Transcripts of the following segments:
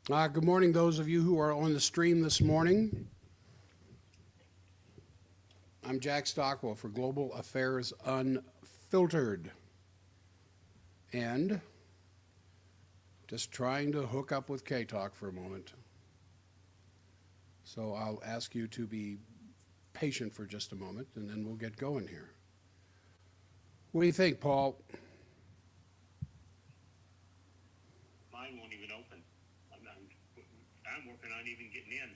Good morning, those of you who are on the stream this morning. I'm Jack Stockwell for Global Affairs Unfiltered. And just trying to hook up with K-Talk for a moment. So I'll ask you to be patient for just a moment, and then we'll get going here. What do you think, Paul? Mine won't even open. I'm working on even getting in.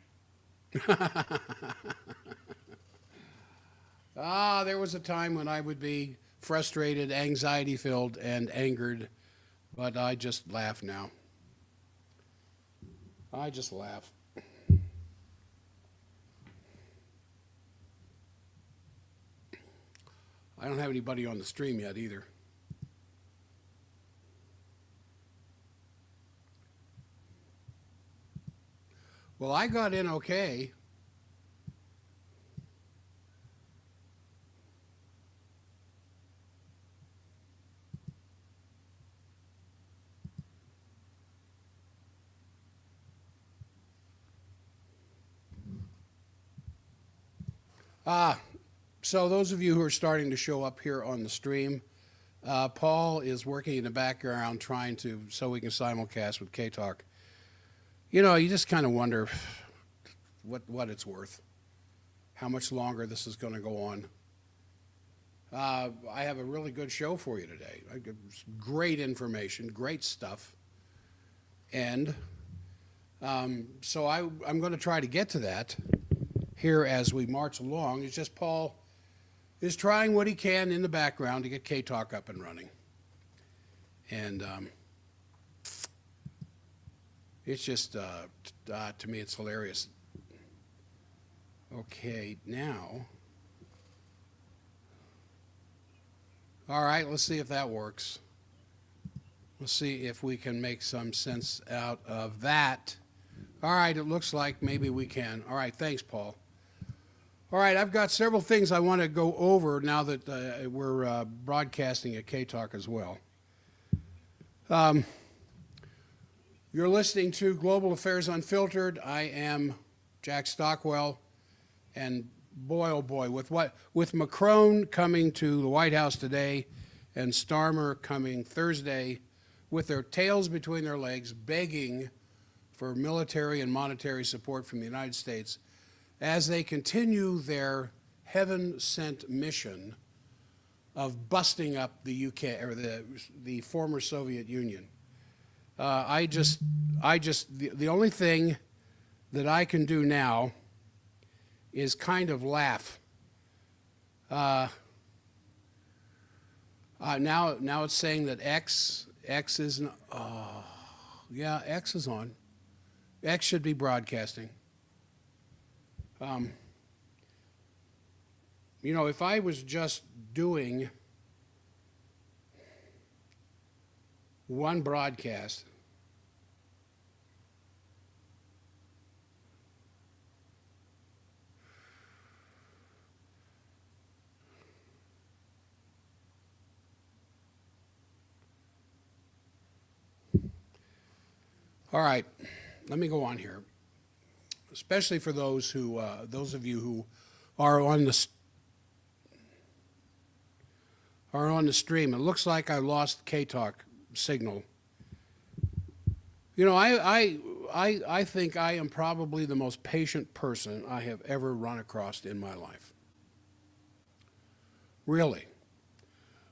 There was a time when I would be frustrated, anxiety-filled, and angered, but I just laugh now. I just laugh. I don't have anybody on the stream yet either. Well, I got in okay. So those of you who are starting to show up here on the stream, Paul is working in the background trying to, so we can simulcast with K-Talk. You know, you just kind of wonder what it's worth, how much longer this is going to go on. I have a really good show for you today. Great information, great stuff. And so I'm going to try to get to that here as we march along. It's just Paul is trying what he can in the background to get K-Talk up and running. And it's just, to me, it's hilarious. Okay, now. All right, let's see if that works. Let's see if we can make some sense out of that. All right, it looks like maybe we can. All right, thanks, Paul. All right, I've got several things I want to go over now that we're broadcasting at K-Talk as well. You're listening to Global Affairs Unfiltered. I am Jack Stockwell, and boy, oh boy, with Macron coming to the White House today and Starmer coming Thursday with their tails between their legs, begging for military and monetary support from the United States as they continue their heaven-sent mission of busting up the UK or the former Soviet Union. The only thing that I can do now is kind of laugh. Now it's saying that X isn't. Oh, yeah, X is on. X should be broadcasting. You know, if I was just doing one broadcast, all right, let me go on here. Especially for those of you who are on the stream. It looks like I lost K-Talk signal. You know, I think I am probably the most patient person I have ever run across in my life. Really.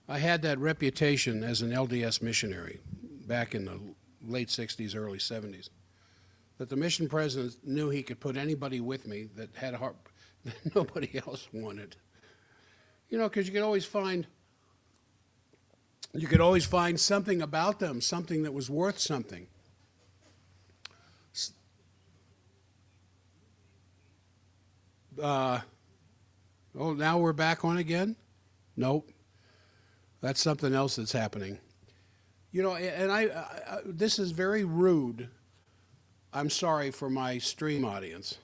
I had that reputation as an LDS missionary back in the late 60s, early 70s. That the mission president knew he could put anybody with me that had a heart that nobody else wanted. You know, because you could always find something about them, something that was worth something. Oh, now we're back on again? Nope. That's something else that's happening. You know, and I this is very rude. I'm sorry for my stream audience,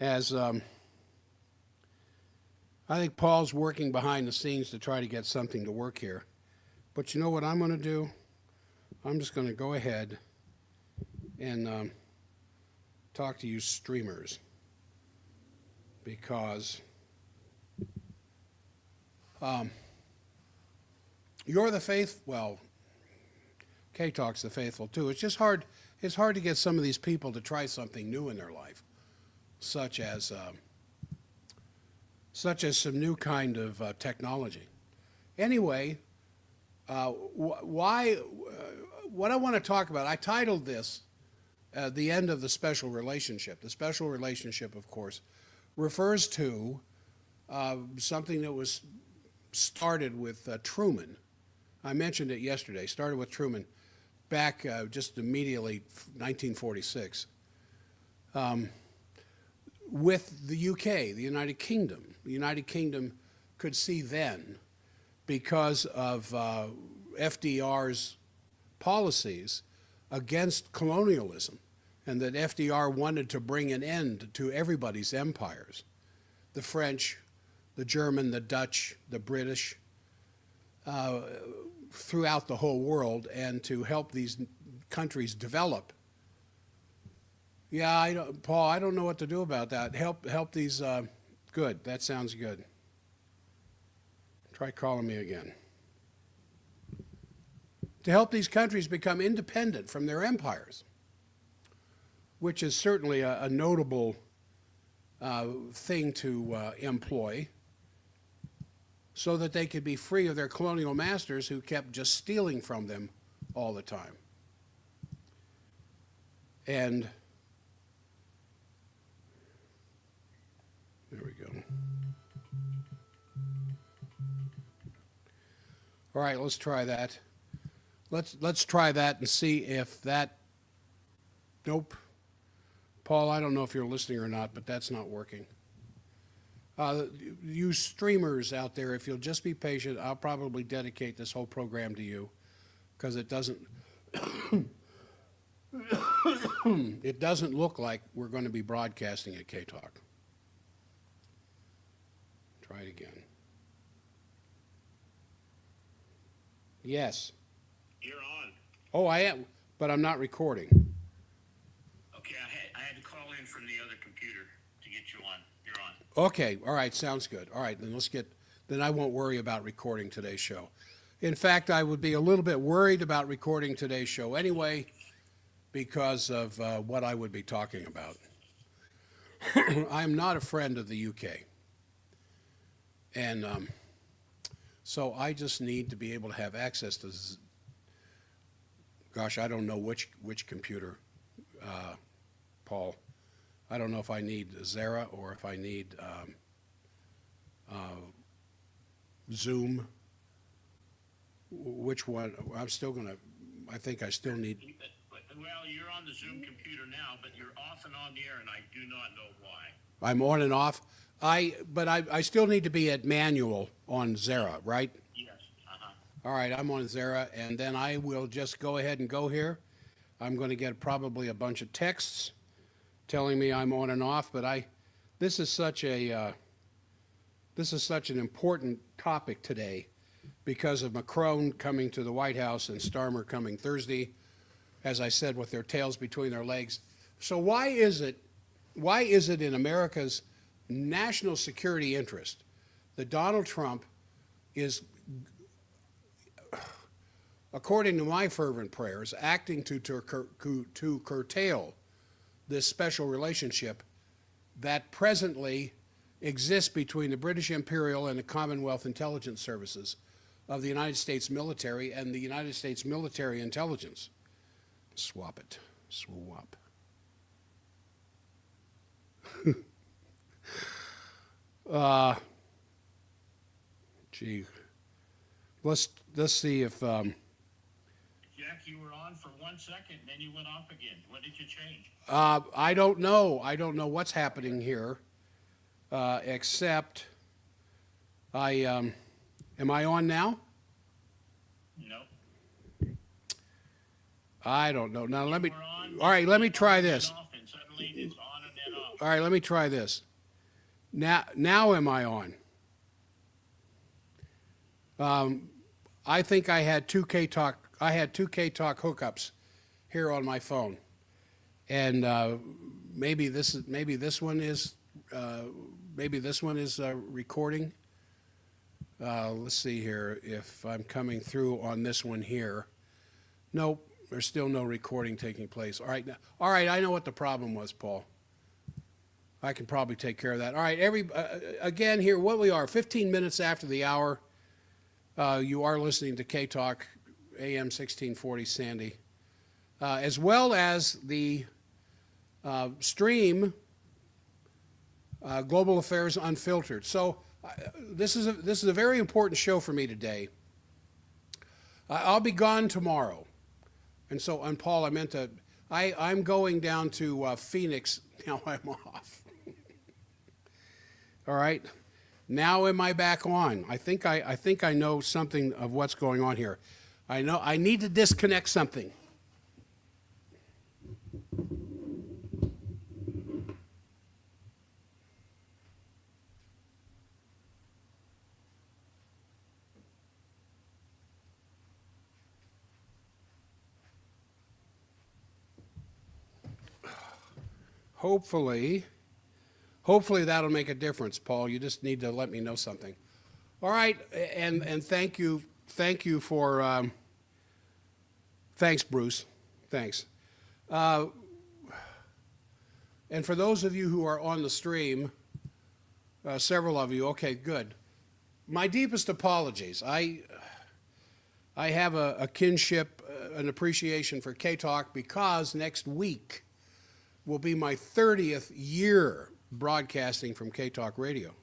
as I think Paul's working behind the scenes to try to get something to work here. But you know what I'm going to do? I'm just going to go ahead and talk to you streamers, because you're the faith. Well, K-Talk's the faithful too. It's just hard. It's hard to get some of these people to try something new in their life, such as some new kind of technology. Anyway, why? What I want to talk about, I titled this "The End of the Special Relationship." The special relationship, of course, refers to something that was started with Truman. I mentioned it yesterday. Started with Truman back just immediately 1946 with the UK, the United Kingdom. The United Kingdom could see then, because of FDR's policies against colonialism, and that FDR wanted to bring an end to everybody's empires, the French, the German, the Dutch, the British, throughout the whole world, and to help these countries develop. Yeah, Paul, I don't know what to do about that. Help these, good, that sounds good. Try calling me again. To help these countries become independent from their empires, which is certainly a notable thing to employ, so that they could be free of their colonial masters who kept just stealing from them all the time. And there we go. All right, let's try that. Let's try that and see if that. Nope. Paul, I don't know if you're listening or not, but that's not working. You streamers out there, if you'll just be patient, I'll probably dedicate this whole program to you, because it doesn't it doesn't look like we're going to be broadcasting at K-Talk. Try it again. Yes. You're on. Oh, I am, but I'm not recording. Okay, I had to call in from the other computer to get you on. You're on. Okay, all right, sounds good. All right, then I won't worry about recording today's show. In fact, I would be a little bit worried about recording today's show anyway, because of what I would be talking about. I'm not a friend of the UK. And so I just need to be able to have access to, gosh, I don't know which computer, Paul. I don't know if I need Zara or if I need Zoom. Which one? I'm still going to, I think I still need. Well, you're on the Zoom computer now, but you're off and on the air, and I do not know why. I'm on and off. But I still need to be at manual on Zara, right? Yes. All right, I'm on Zara, and then I will just go ahead and go here. I'm going to get probably a bunch of texts telling me I'm on and off, but this is such an important topic today, because of Macron coming to the White House and Starmer coming Thursday, as I said, with their tails between their legs. So why is it in America's national security interest that Donald Trump is, according to my fervent prayers, acting to curtail this special relationship that presently exists between the British Imperial and the Commonwealth Intelligence Services of the United States military and the United States military intelligence? Swap it. Swap. Gee. Let's see if Jack, you were on for 1 second, then you went off again. What did you change? I don't know. I don't know what's happening here, except am I on now? No. I don't know. Now all right, let me try this. And suddenly it's on and then off. All right, let me try this. Now am I on? I think I had two K-Talk hookups here on my phone, And maybe this one is recording. Let's see here if I'm coming through on this one here. Nope, there's still no recording taking place. All right, all right, I know what the problem was, Paul. I can probably take care of that. All right, again here, what we are, 15 minutes after the hour. You are listening to K-Talk, AM 1640 Sandy, as well as the stream, Global Affairs Unfiltered. So this is a very important show for me today. I'll be gone tomorrow, and so, and Paul, I'm going down to Phoenix. Now I'm off. All right. Now am I back on? I think I know something of what's going on here. I know I need to disconnect something. Hopefully that'll make a difference, Paul. You just need to let me know something. All right, and thank you for thanks, Bruce. Thanks. And for those of you who are on the stream, several of you, okay, good. My deepest apologies. I have a kinship, an appreciation for K-Talk because next week will be my 30th year broadcasting from K-Talk Radio.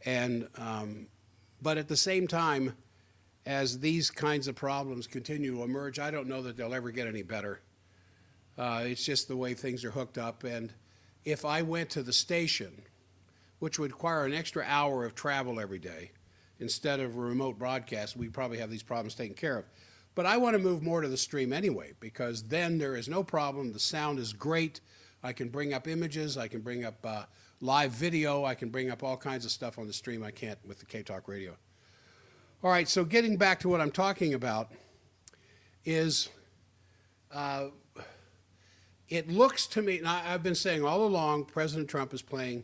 And, but at the same time, as these kinds of problems continue to emerge, I don't know that they'll ever get any better. It's just the way things are hooked up. And if I went to the station, which would require an extra hour of travel every day, instead of a remote broadcast, we'd probably have these problems taken care of. But I want to move more to the stream anyway, because then there is no problem. The sound is great. I can bring up images. I can bring up live video. I can bring up all kinds of stuff on the stream I can't with the K-Talk Radio. All right, so getting back to what I'm talking about is it looks to me, and I've been saying all along, President Trump is playing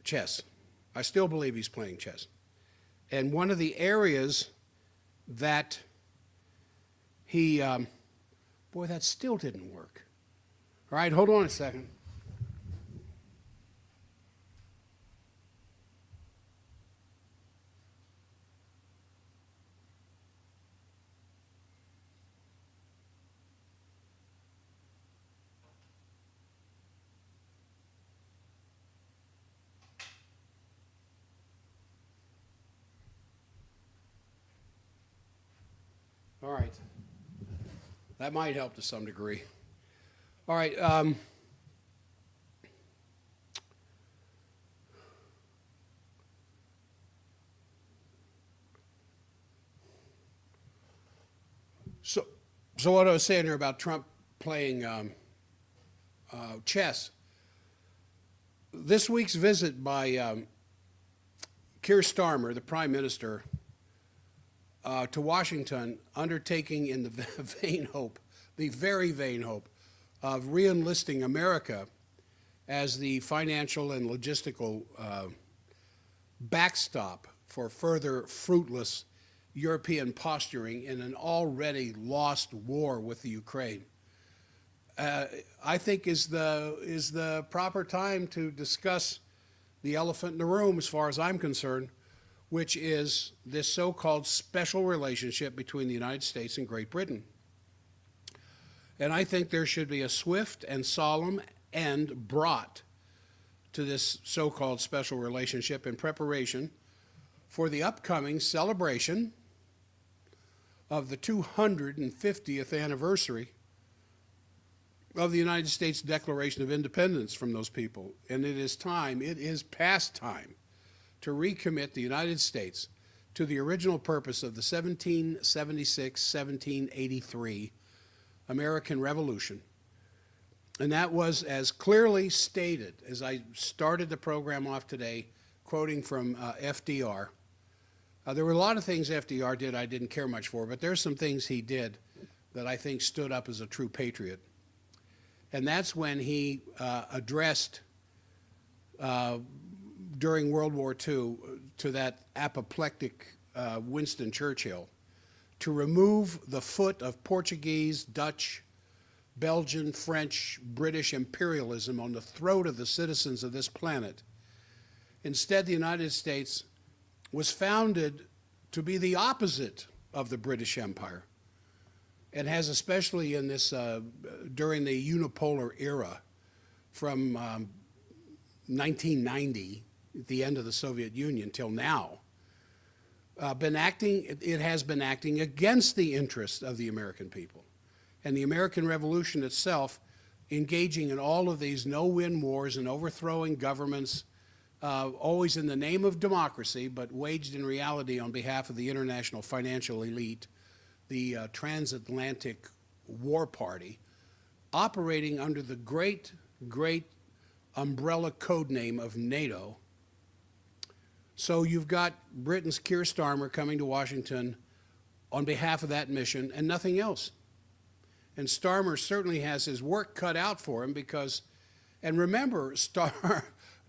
chess. I still believe he's playing chess. And one of the areas that he, boy, that still didn't work. All right, hold on a second. All right. That might help to some degree. All right. So what I was saying here about Trump playing chess. This week's visit by Keir Starmer, the Prime Minister, to Washington, undertaking in the vain hope, the very vain hope, of re-enlisting America as the financial and logistical backstop for further fruitless European posturing in an already lost war with the Ukraine, I think is the proper time to discuss the elephant in the room, as far as I'm concerned, which is this so-called special relationship between the United States and Great Britain. And I think there should be a swift and solemn end brought to this so-called special relationship in preparation for the upcoming celebration of the 250th anniversary of the United States Declaration of Independence from those people. And it is past time, to recommit the United States to the original purpose of the 1776-1783 American Revolution. And that was as clearly stated as I started the program off today, quoting from FDR. There were a lot of things FDR did I didn't care much for, but there's some things he did that I think stood up as a true patriot. And that's when he addressed during World War II to that apoplectic Winston Churchill to remove the foot of Portuguese, Dutch, Belgian, French, British imperialism on the throat of the citizens of this planet. Instead, the United States was founded to be the opposite of the British Empire, and has, especially in this during the unipolar era from 1990, at the end of the Soviet Union, till now, it has been acting against the interests of the American people. And the American Revolution itself, engaging in all of these no-win wars and overthrowing governments, always in the name of democracy, but waged in reality on behalf of the international financial elite, the transatlantic war party, operating under the great umbrella code name of NATO. So you've got Britain's Keir Starmer coming to Washington on behalf of that mission and nothing else. And Starmer certainly has his work cut out for him because, and remember,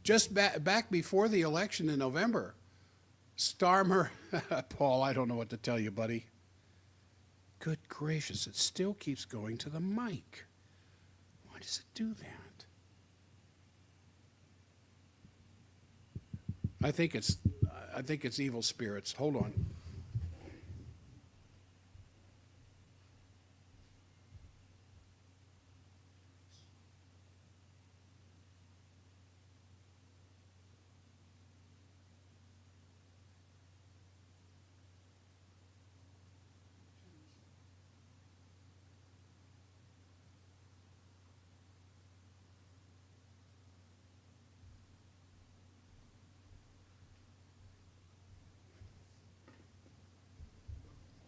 just back before the election in November, Starmer, Paul, I don't know what to tell you, buddy. Good gracious, it still keeps going to the mic. Why does it do that? I think it's evil spirits. Hold on.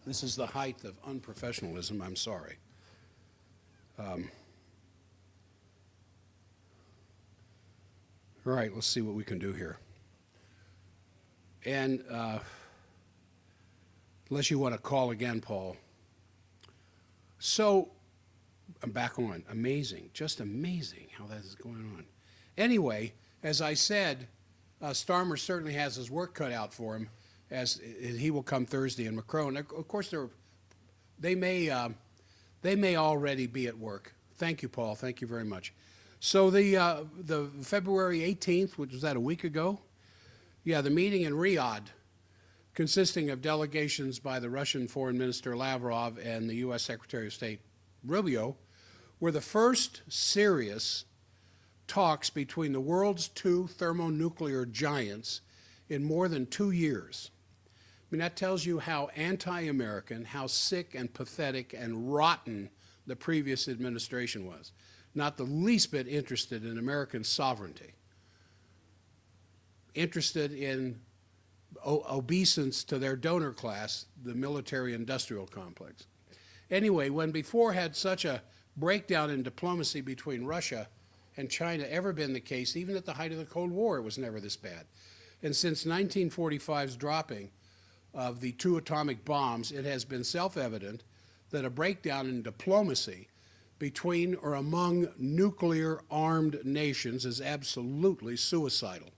This is the height of unprofessionalism. I'm sorry. All right, let's see what we can do here. And unless you want to call again, Paul. So I'm back on. Amazing, just amazing how that is going on. Anyway, as I said, Starmer certainly has his work cut out for him, as he will come Thursday in Macron. Of course, they may already be at work. Thank you, Paul. Thank you very much. So the February 18th, which was that a week ago? Yeah, the meeting in Riyadh, consisting of delegations by the Russian Foreign Minister Lavrov and the U.S. Secretary of State Rubio, were the first serious talks between the world's two thermonuclear giants in more than 2 years. I mean, that tells you how anti-American, how sick and pathetic and rotten the previous administration was. Not the least bit interested in American sovereignty. Interested in obeisance to their donor class, the military-industrial complex. Anyway, when before had such a breakdown in diplomacy between Russia and China ever been the case, even at the height of the Cold War, it was never this bad. And since 1945's dropping of the 2 atomic bombs, it has been self-evident that a breakdown in diplomacy between or among nuclear-armed nations is absolutely suicidal.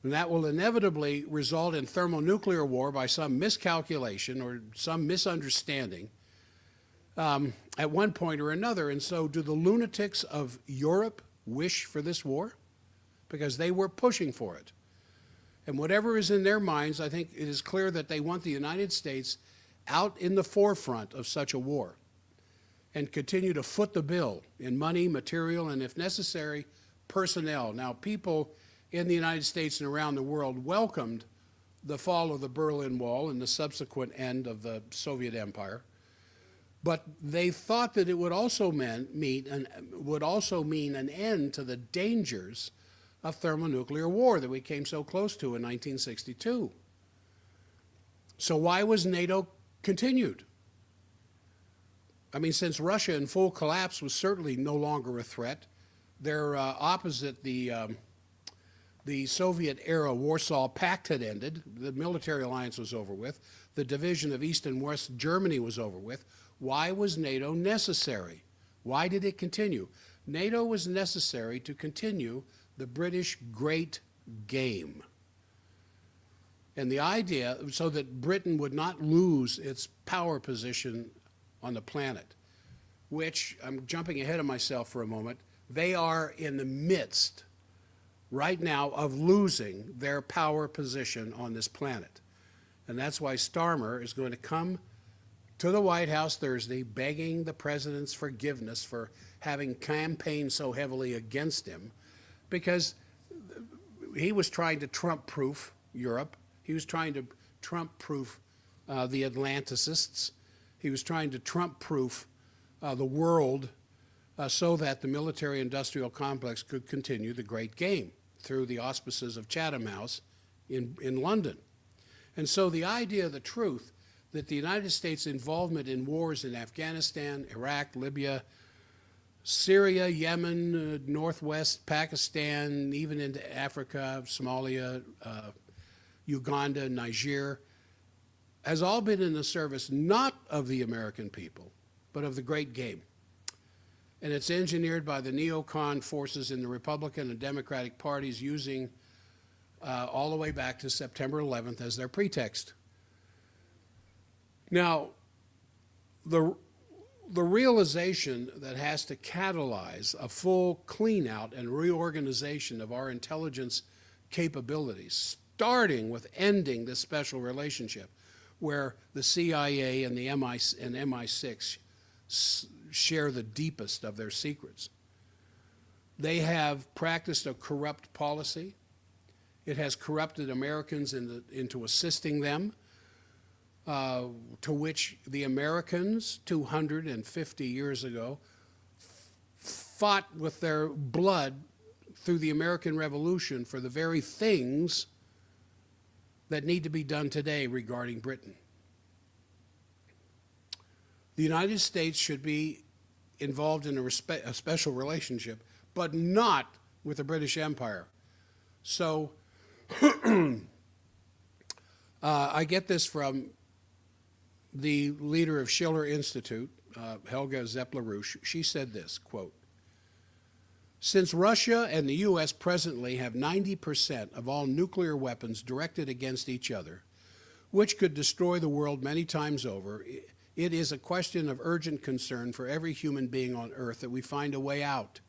And that will inevitably result in thermonuclear war by some miscalculation or some misunderstanding at one point or another. And so do the lunatics of Europe wish for this war? Because they were pushing for it. And whatever is in their minds, I think it is clear that they want the United States out in the forefront of such a war and continue to foot the bill in money, material, and if necessary, personnel. Now, people in the United States and around the world welcomed the fall of the Berlin Wall and the subsequent end of the Soviet Empire, but they thought that it would also mean an end to the dangers of thermonuclear war that we came so close to in 1962. So why was NATO continued? I mean, since Russia in full collapse was certainly no longer a threat, they're opposite the Soviet-era Warsaw Pact had ended, the military alliance was over with, the division of East and West Germany was over with. Why was NATO necessary? Why did it continue? NATO was necessary to continue the British Great Game. And the idea, so that Britain would not lose its power position on the planet, which, I'm jumping ahead of myself for a moment, they are in the midst right now of losing their power position on this planet. And that's why Starmer is going to come to the White House Thursday begging the president's forgiveness for having campaigned so heavily against him, because he was trying to Trump-proof Europe. He was trying to Trump-proof the Atlanticists. He was trying to Trump-proof the world so that the military-industrial complex could continue the Great Game through the auspices of Chatham House in London. And so the idea of the truth that the United States' involvement in wars in Afghanistan, Iraq, Libya, Syria, Yemen, Northwest Pakistan, even into Africa, Somalia, Uganda, Niger, has all been in the service not of the American people, but of the Great Game. And it's engineered by the neocon forces in the Republican and Democratic parties, using all the way back to September 11th as their pretext. Now, the realization that has to catalyze a full clean out and reorganization of our intelligence capabilities, starting with ending this special relationship where the CIA and the MI6 share the deepest of their secrets. They have practiced a corrupt policy. It has corrupted Americans into assisting them, to which the Americans 250 years ago fought with their blood through the American Revolution for the very things that need to be done today regarding Britain. The United States should be involved in a special relationship, but not with the British Empire. So I get this from the leader of Schiller Institute, Helga Zepp-LaRouche. She said this, quote, "Since Russia and the U.S. presently have 90% of all nuclear weapons directed against each other, which could destroy the world many times over, it is a question of urgent concern for every human being on Earth that we find a way out.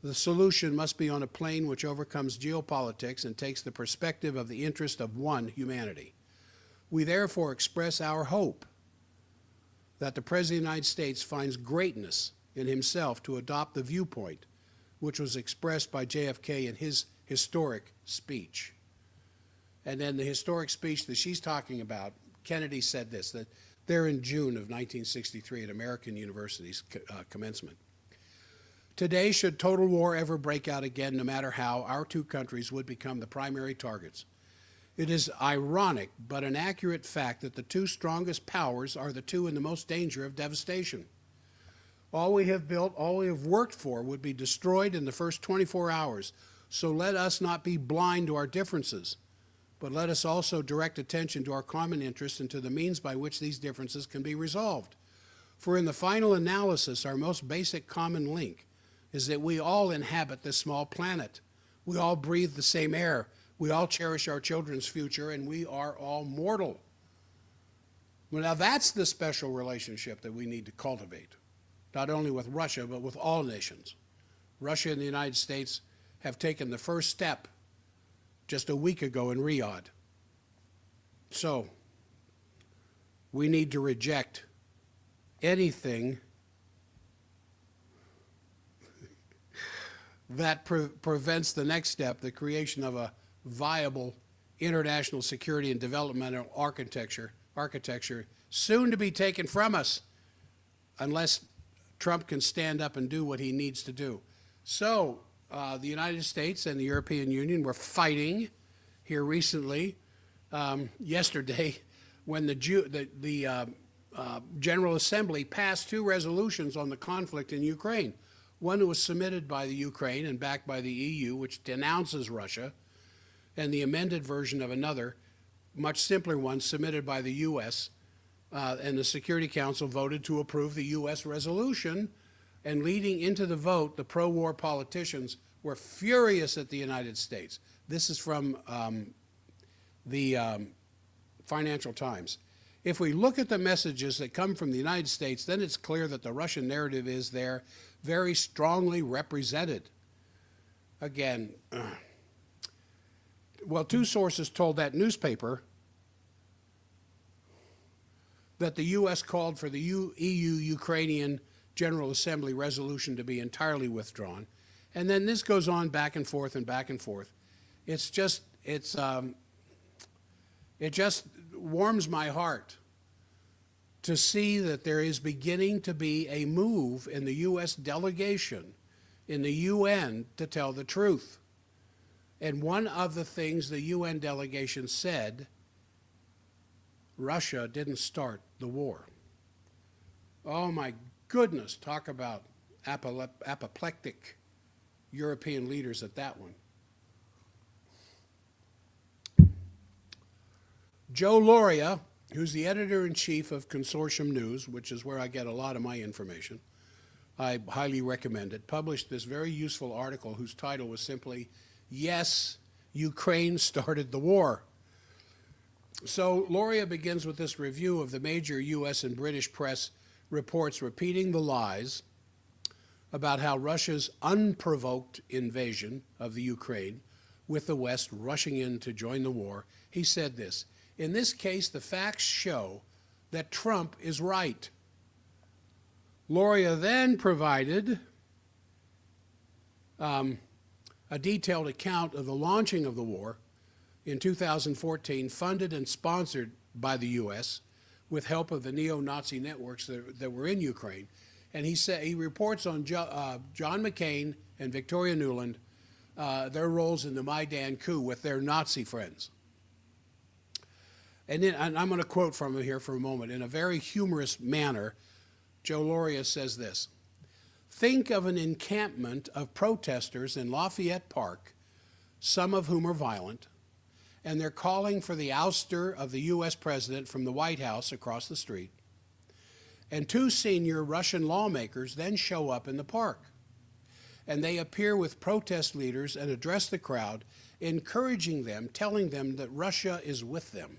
The solution must be on a plane which overcomes geopolitics and takes the perspective of the interest of one humanity. We therefore express our hope that the President of the United States finds greatness in himself to adopt the viewpoint which was expressed by JFK in his historic speech." And then the historic speech that she's talking about, Kennedy said this, that they're in June of 1963 at American University's commencement. "Today, should total war ever break out again, no matter how, our two countries would become the primary targets. It is ironic, but an accurate fact that the two strongest powers are the two in the most danger of devastation. All we have built, all we have worked for would be destroyed in the first 24 hours. So let us not be blind to our differences, but let us also direct attention to our common interests and to the means by which these differences can be resolved. For in the final analysis, our most basic common link is that we all inhabit this small planet. We all breathe the same air. We all cherish our children's future, and we are all mortal." Well, now that's the special relationship that we need to cultivate, not only with Russia, but with all nations. Russia and the United States have taken the first step just a week ago in Riyadh. So we need to reject anything that prevents the next step, the creation of a viable international security and developmental architecture soon to be taken from us, unless Trump can stand up and do what he needs to do. So the United States and the European Union were fighting here recently, yesterday, when the General Assembly passed two resolutions on the conflict in Ukraine. One was submitted by the Ukraine and backed by the EU, which denounces Russia, and the amended version of another, much simpler one, submitted by the U.S., and the Security Council voted to approve the U.S. resolution, And leading into the vote, the pro-war politicians were furious at the United States. This is from the Financial Times. If we look at the messages that come from the United States, then it's clear that the Russian narrative is there very strongly represented. Again, well, two sources told that newspaper that the U.S. called for the EU-Ukrainian General Assembly resolution to be entirely withdrawn. And then this goes on back and forth and back and forth. It just warms my heart to see that there is beginning to be a move in the U.S. delegation in the UN to tell the truth. And one of the things the UN delegation said, Russia didn't start the war. Oh my goodness, talk about apoplectic European leaders at that one. Joe Loria, who's the editor-in-chief of Consortium News, which is where I get a lot of my information, I highly recommend it, published this very useful article whose title was simply, "Yes, Ukraine started the war." So Loria begins with this review of the major U.S. and British press reports repeating the lies about how Russia's unprovoked invasion of the Ukraine, with the West rushing in to join the war. He said this, "In this case, the facts show that Trump is right." Loria then provided a detailed account of the launching of the war in 2014, funded and sponsored by the U.S. with help of the neo-Nazi networks that were in Ukraine. And he reports on John McCain and Victoria Nuland, their roles in the Maidan coup with their Nazi friends. And I'm going to quote from him here for a moment. In a very humorous manner, Joe Loria says this, "Think of an encampment of protesters in Lafayette Park, some of whom are violent, and they're calling for the ouster of the U.S. president from the White House across the street. And two senior Russian lawmakers then show up in the park. And they appear with protest leaders and address the crowd, encouraging them, telling them that Russia is with them.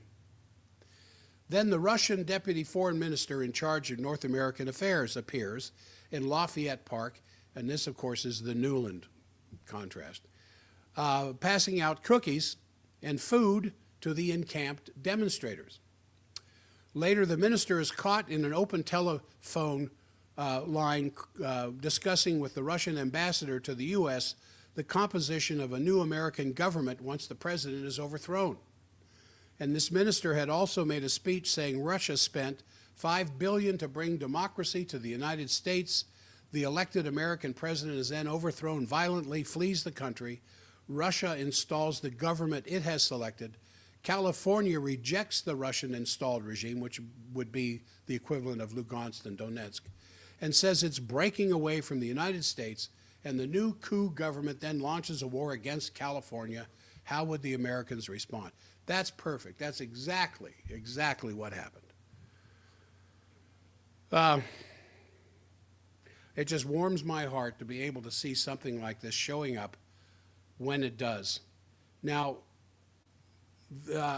Then the Russian deputy foreign minister in charge of North American affairs appears in Lafayette Park, and this, of course, is the Nuland contrast, passing out cookies and food to the encamped demonstrators. Later, the minister is caught in an open telephone line discussing with the Russian ambassador to the U.S. the composition of a new American government once the president is overthrown. And this minister had also made a speech saying Russia spent $5 billion to bring democracy to the United States. The elected American president is then overthrown violently, flees the country. Russia installs the government it has selected. California rejects the Russian-installed regime, which would be the equivalent of Lugansk and Donetsk, and says it's breaking away from the United States, and the new coup government then launches a war against California. How would the Americans respond? That's perfect. That's exactly what happened. It just warms my heart to be able to see something like this showing up when it does. Now,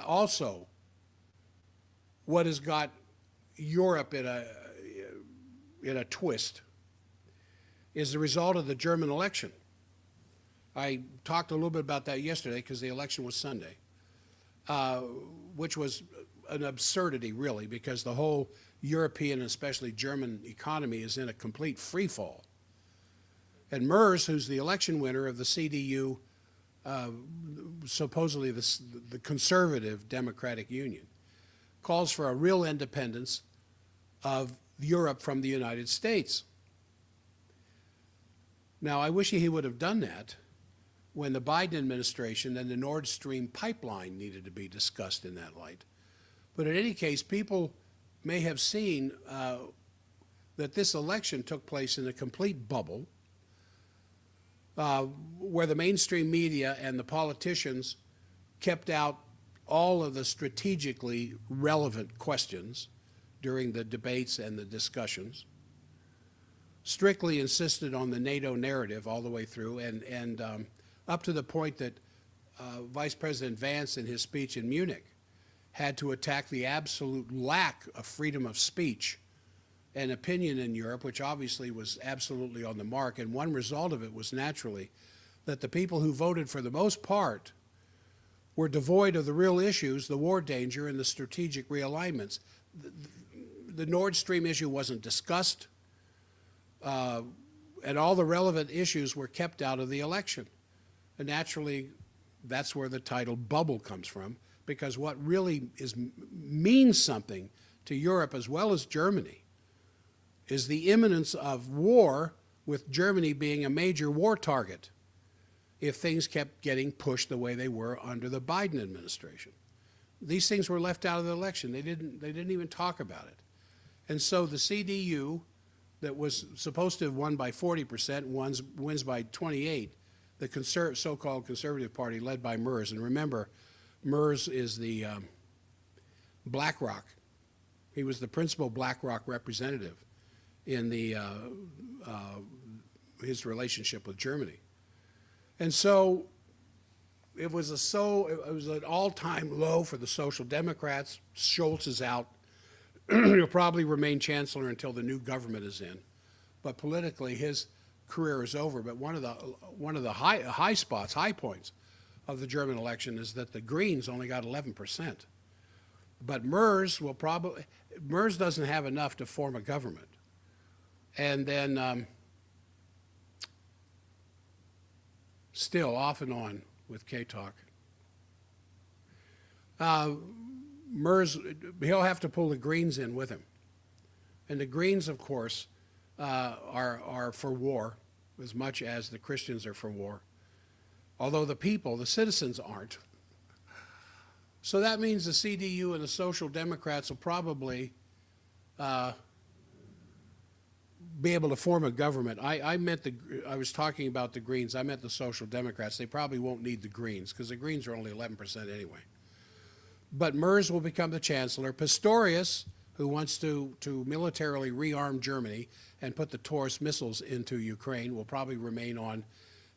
also, what has got Europe in a twist is the result of the German election. I talked a little bit about that yesterday because the election was Sunday, which was an absurdity, really, because the whole European, especially German economy is in a complete free fall. And Merz, who's the election winner of the CDU, supposedly the conservative Democratic Union, calls for a real independence of Europe from the United States. Now, I wish he would have done that when the Biden administration and the Nord Stream pipeline needed to be discussed in that light. But in any case, people may have seen that this election took place in a complete bubble, where the mainstream media and the politicians kept out all of the strategically relevant questions during the debates and the discussions. strictly insisted on the NATO narrative all the way through, and up to the point that Vice President Vance, in his speech in Munich, had to attack the absolute lack of freedom of speech and opinion in Europe, which obviously was absolutely on the mark. And one result of it was naturally that the people who voted, for the most part, were devoid of the real issues, the war danger and the strategic realignments. The Nord Stream issue wasn't discussed, and all the relevant issues were kept out of the election. And naturally, that's where the title bubble comes from, because what really means something to Europe as well as Germany is the imminence of war, with Germany being a major war target if things kept getting pushed the way they were under the Biden administration. These things were left out of the election. They didn't even talk about it. And so the CDU, that was supposed to have won by 40%, wins by 28%. The so-called Conservative Party, led by Merz, and remember, Merz is the BlackRock. He was the principal BlackRock representative in his relationship with Germany. And so it was an all-time low for the Social Democrats. Scholz is out. He'll probably remain chancellor until the new government is in. But politically, his career is over. But one of the high points of the German election is that the Greens only got 11%. But Merz doesn't have enough to form a government. And then still off and on with K-Talk. Merz, he'll have to pull the Greens in with him. And the Greens, of course, are for war as much as the Christians are for war. Although the people, the citizens, aren't. So that means the CDU and the Social Democrats will probably be able to form a government. I was talking about the Greens. I meant the Social Democrats. They probably won't need the Greens, because the Greens are only 11% anyway. But Merz will become the chancellor. Pistorius, who wants to militarily rearm Germany and put the Taurus missiles into Ukraine, will probably remain on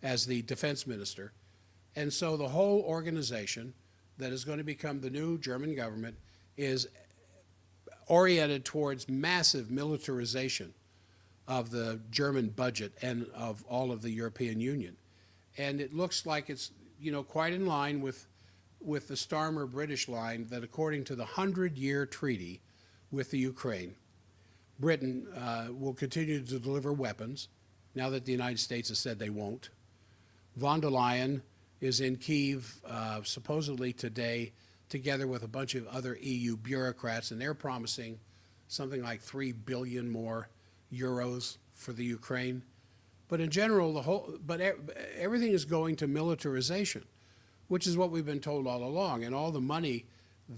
as the defense minister. And so the whole organization that is going to become the new German government is oriented towards massive militarization of the German budget and of all of the European Union. And it looks like it's, quite in line with the Starmer British line that, according to the 100-year treaty with the Ukraine, Britain will continue to deliver weapons, now that the United States has said they won't. Von der Leyen is in Kyiv supposedly today, together with a bunch of other EU bureaucrats, and they're promising something like 3 billion more euros for the Ukraine. But in general, everything is going to militarization, which is what we've been told all along. And all the money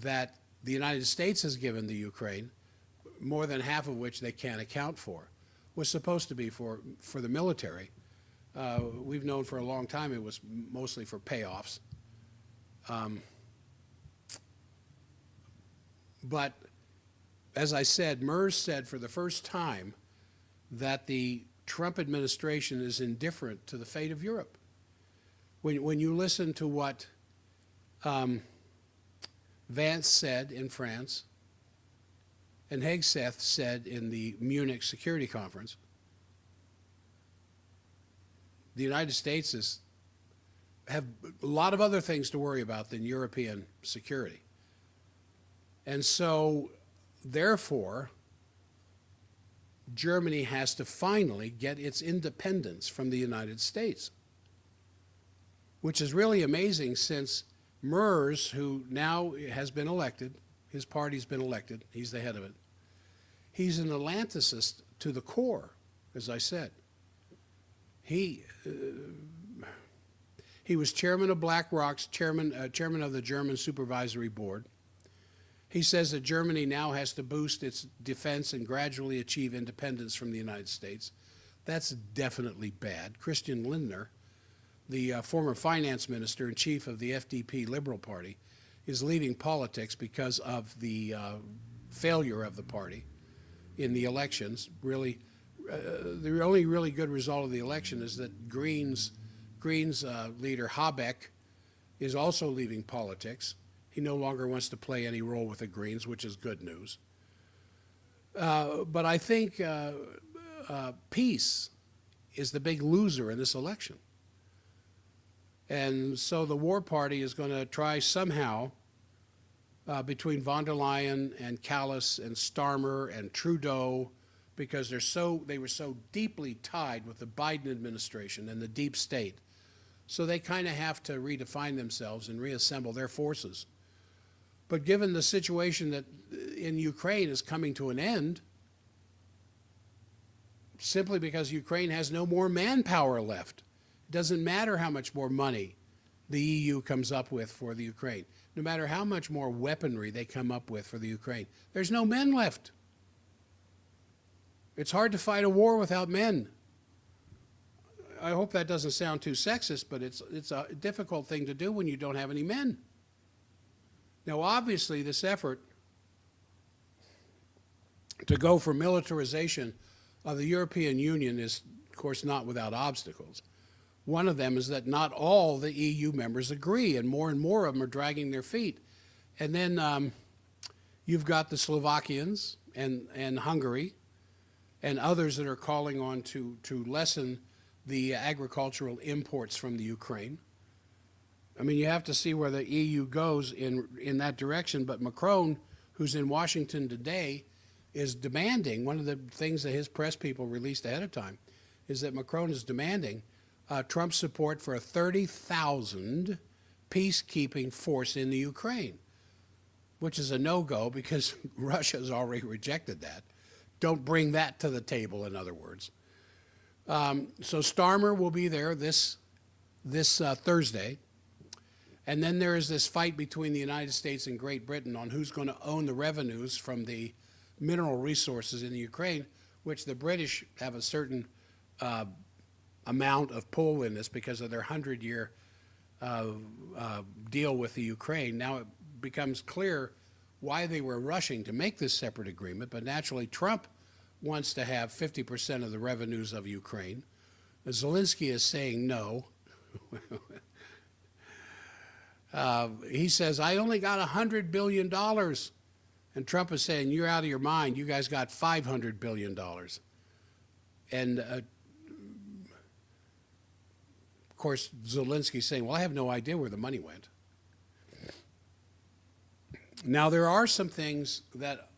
that the United States has given the Ukraine, more than half of which they can't account for, was supposed to be for the military. We've known for a long time it was mostly for payoffs. But as I said, Merz said for the first time that the Trump administration is indifferent to the fate of Europe. When you listen to what Vance said in France and Hegseth said in the Munich Security Conference, the United States have a lot of other things to worry about than European security. And so, therefore, Germany has to finally get its independence from the United States, which is really amazing, since Merz, who now has been elected, his party's been elected, he's the head of it, he's an Atlanticist to the core, as I said. He was chairman of BlackRock's, chairman of the German Supervisory Board. He says that Germany now has to boost its defense and gradually achieve independence from the United States. That's definitely bad. Christian Lindner, the former finance minister and chief of the FDP Liberal Party, is leaving politics because of the failure of the party in the elections, really the only really good result of the election is that Greens leader Habeck is also leaving politics. He no longer wants to play any role with the Greens, which is good news. But I think peace is the big loser in this election. And so the War Party is going to try somehow, between von der Leyen and Callas and Starmer and Trudeau, because they were so deeply tied with the Biden administration and the deep state. So they kind of have to redefine themselves and reassemble their forces. But given the situation that in Ukraine is coming to an end, simply because Ukraine has no more manpower left, it doesn't matter how much more money the EU comes up with for the Ukraine, no matter how much more weaponry they come up with for the Ukraine, there's no men left. It's hard to fight a war without men. I hope that doesn't sound too sexist, but it's a difficult thing to do when you don't have any men. Now, obviously, this effort to go for militarization of the European Union is, of course, not without obstacles. One of them is that not all the EU members agree, and more of them are dragging their feet. And then you've got the Slovakians and Hungary and others that are calling on to lessen the agricultural imports from the Ukraine. I mean, you have to see where the EU goes in that direction, but Macron, who's in Washington today, is demanding, one of the things that his press people released ahead of time, is that Macron is demanding Trump's support for a 30,000 peacekeeping force in the Ukraine, which is a no-go because Russia's already rejected that. Don't bring that to the table, in other words. So Starmer will be there this Thursday. And then there is this fight between the United States and Great Britain on who's going to own the revenues from the mineral resources in the Ukraine, which the British have a certain amount of pull in this because of their 100-year deal with the Ukraine. Now it becomes clear why they were rushing to make this separate agreement, but naturally Trump wants to have 50% of the revenues of Ukraine. Zelensky is saying no. He says, I only got $100 billion. And Trump is saying, you're out of your mind. You guys got $500 billion. And of course, Zelensky's saying, well, I have no idea where the money went. Now, there are some things that,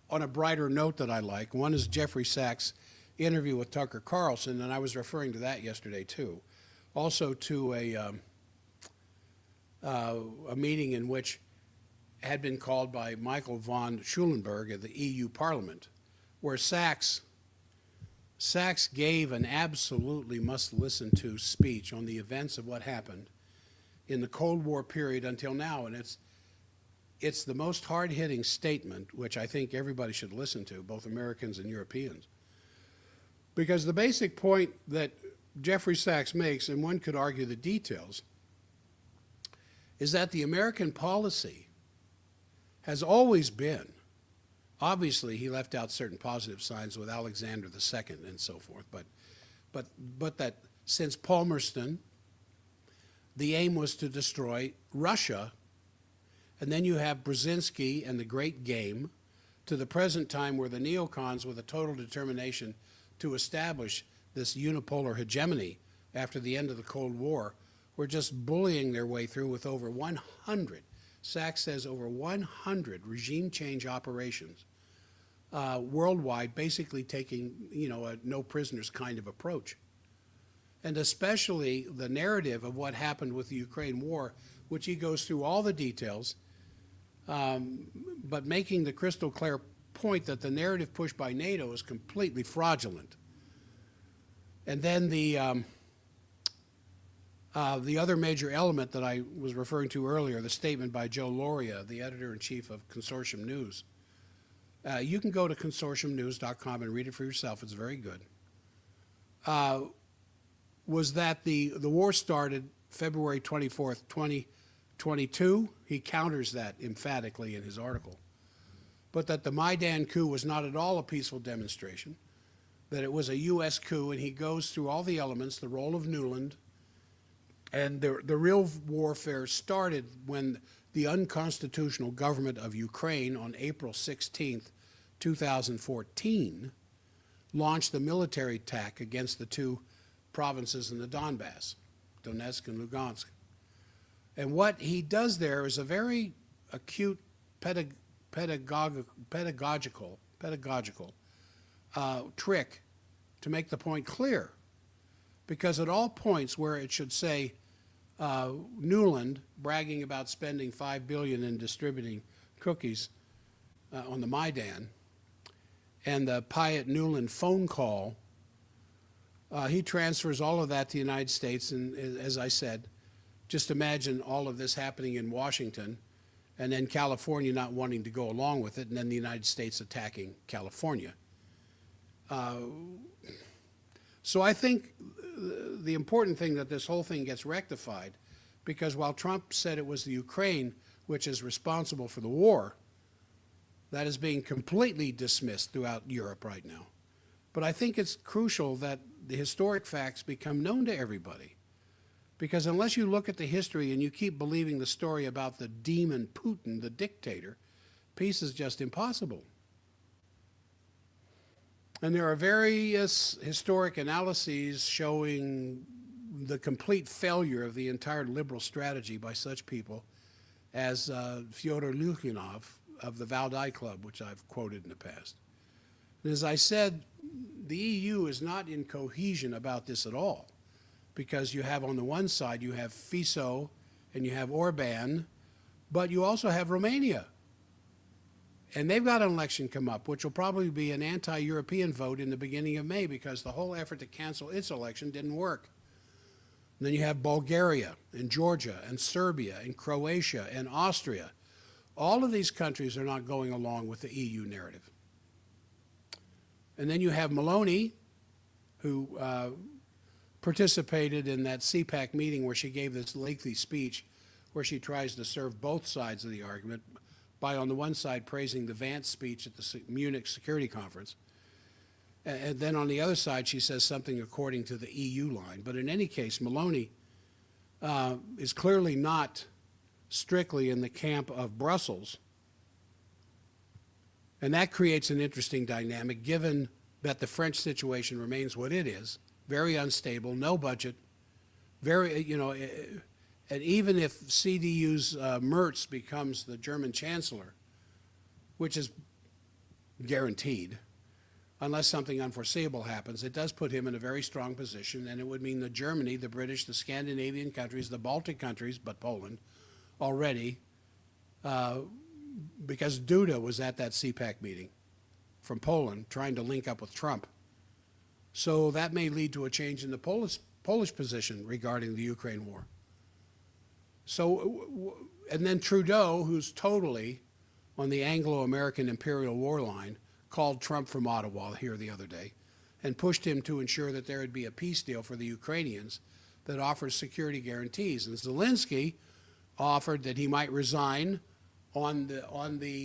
on a brighter note, that I like. One is Jeffrey Sachs' interview with Tucker Carlson, and I was referring to that yesterday, too. Also to a meeting in which had been called by Michael von Schulenburg at the EU Parliament, where Sachs gave an absolutely must-listen-to speech on the events of what happened in the Cold War period until now, and it's the most hard-hitting statement, which I think everybody should listen to, both Americans and Europeans, because the basic point that Jeffrey Sachs makes, and one could argue the details, is that the American policy has always been, obviously he left out certain positive signs with Alexander II and so forth, but that since Palmerston, the aim was to destroy Russia, and then you have Brzezinski and the Great Game, to the present time where the neocons, with a total determination to establish this unipolar hegemony after the end of the Cold War, were just bullying their way through with over 100, Sachs says over 100 regime change operations worldwide, basically taking, a no prisoners kind of approach. And especially the narrative of what happened with the Ukraine war, which he goes through all the details, but making the crystal clear point that the narrative pushed by NATO is completely fraudulent. And then the other major element that I was referring to earlier, the statement by Joe Loria, the editor-in-chief of Consortium News. You can go to consortiumnews.com and read it for yourself. It's very good. Was that the war started February 24th, 2022. He counters that emphatically in his article. But that the Maidan coup was not at all a peaceful demonstration, that it was a U.S. coup, and he goes through all the elements, the role of Newland, and the real warfare started when the unconstitutional government of Ukraine on April 16th, 2014, launched the military attack against the two provinces in the Donbass, Donetsk and Lugansk. And what he does there is a very acute pedagogical trick to make the point clear. Because at all points where it should say Newland bragging about spending $5 billion in distributing cookies on the Maidan, and the Pyatt Newland phone call, he transfers all of that to the United States. And as I said, just imagine all of this happening in Washington, and then California not wanting to go along with it, and then the United States attacking California. So I think the important thing that this whole thing gets rectified, because while Trump said it was the Ukraine which is responsible for the war, that is being completely dismissed throughout Europe right now. But I think it's crucial that the historic facts become known to everybody. Because unless you look at the history and you keep believing the story about the demon Putin, the dictator, peace is just impossible. And there are various historic analyses showing the complete failure of the entire liberal strategy by such people as Fyodor Lukyanov of the Valdai Club, which I've quoted in the past. And as I said, the EU is not in cohesion about this at all, because you have on the one side, you have Fico and you have Orban, but you also have Romania. And they've got an election come up, which will probably be an anti-European vote in the beginning of May, because the whole effort to cancel its election didn't work. And then you have Bulgaria and Georgia and Serbia and Croatia and Austria. All of these countries are not going along with the EU narrative. And then you have Meloni, who participated in that CPAC meeting where she gave this lengthy speech where she tries to serve both sides of the argument by, on the one side, praising the Vance speech at the Munich Security Conference. And then on the other side, she says something according to the EU line. But in any case, Meloni is clearly not strictly in the camp of Brussels. And that creates an interesting dynamic, given that the French situation remains what it is, very unstable, no budget, very, and even if CDU's Merz becomes the German chancellor, which is guaranteed, unless something unforeseeable happens, it does put him in a very strong position, and it would mean that Germany, the British, the Scandinavian countries, the Baltic countries, but Poland, already, because Duda was at that CPAC meeting from Poland trying to link up with Trump. So that may lead to a change in the Polish position regarding the Ukraine war. So, and then Trudeau, who's totally on the Anglo-American imperial war line, called Trump from Ottawa here the other day and pushed him to ensure that there would be a peace deal for the Ukrainians that offers security guarantees. And Zelensky offered that he might resign on the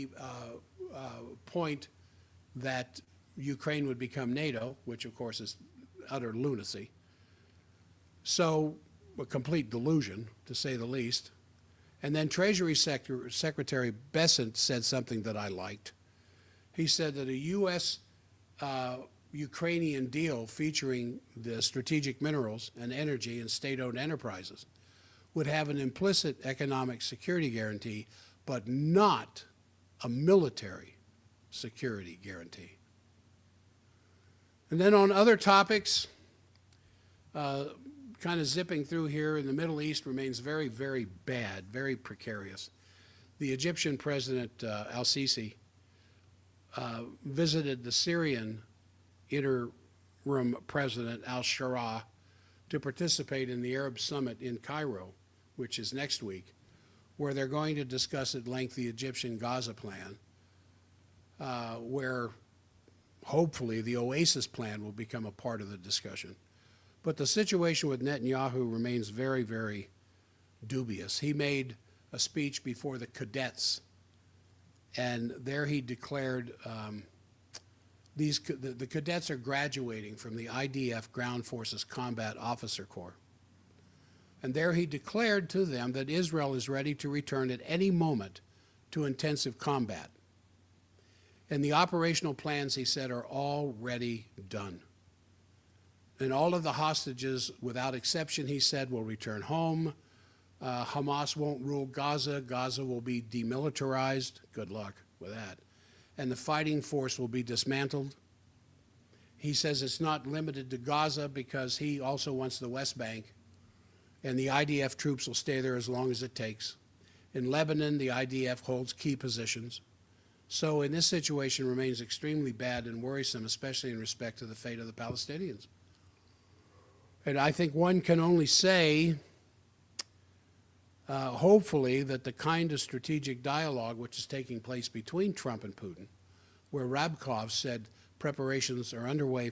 point that Ukraine would become NATO, which of course is utter lunacy. So a complete delusion, to say the least. And then Treasury Secretary Bessent said something that I liked. He said that a U.S. Ukrainian deal featuring the strategic minerals and energy and state-owned enterprises would have an implicit economic security guarantee, but not a military security guarantee. And then on other topics, kind of zipping through here, in the Middle East remains very, very bad, very precarious. The Egyptian President al-Sisi visited the Syrian interim president al-Shara to participate in the Arab Summit in Cairo, which is next week, where they're going to discuss at length the Egyptian Gaza plan, where hopefully the Oasis plan will become a part of the discussion. But the situation with Netanyahu remains very, very dubious. He made a speech before the cadets, and there he declared The cadets are graduating from the IDF Ground Forces Combat Officer Corps. And there he declared to them that Israel is ready to return at any moment to intensive combat. And the operational plans, he said, are already done. And all of the hostages, without exception, he said, will return home. Hamas won't rule Gaza. Gaza will be demilitarized. Good luck with that. And the fighting force will be dismantled. He says it's not limited to Gaza because he also wants the West Bank, and the IDF troops will stay there as long as it takes. In Lebanon, the IDF holds key positions. So in this situation remains extremely bad and worrisome, especially in respect to the fate of the Palestinians. And I think one can only say, hopefully, that the kind of strategic dialogue which is taking place between Trump and Putin, where Rabkov said preparations are underway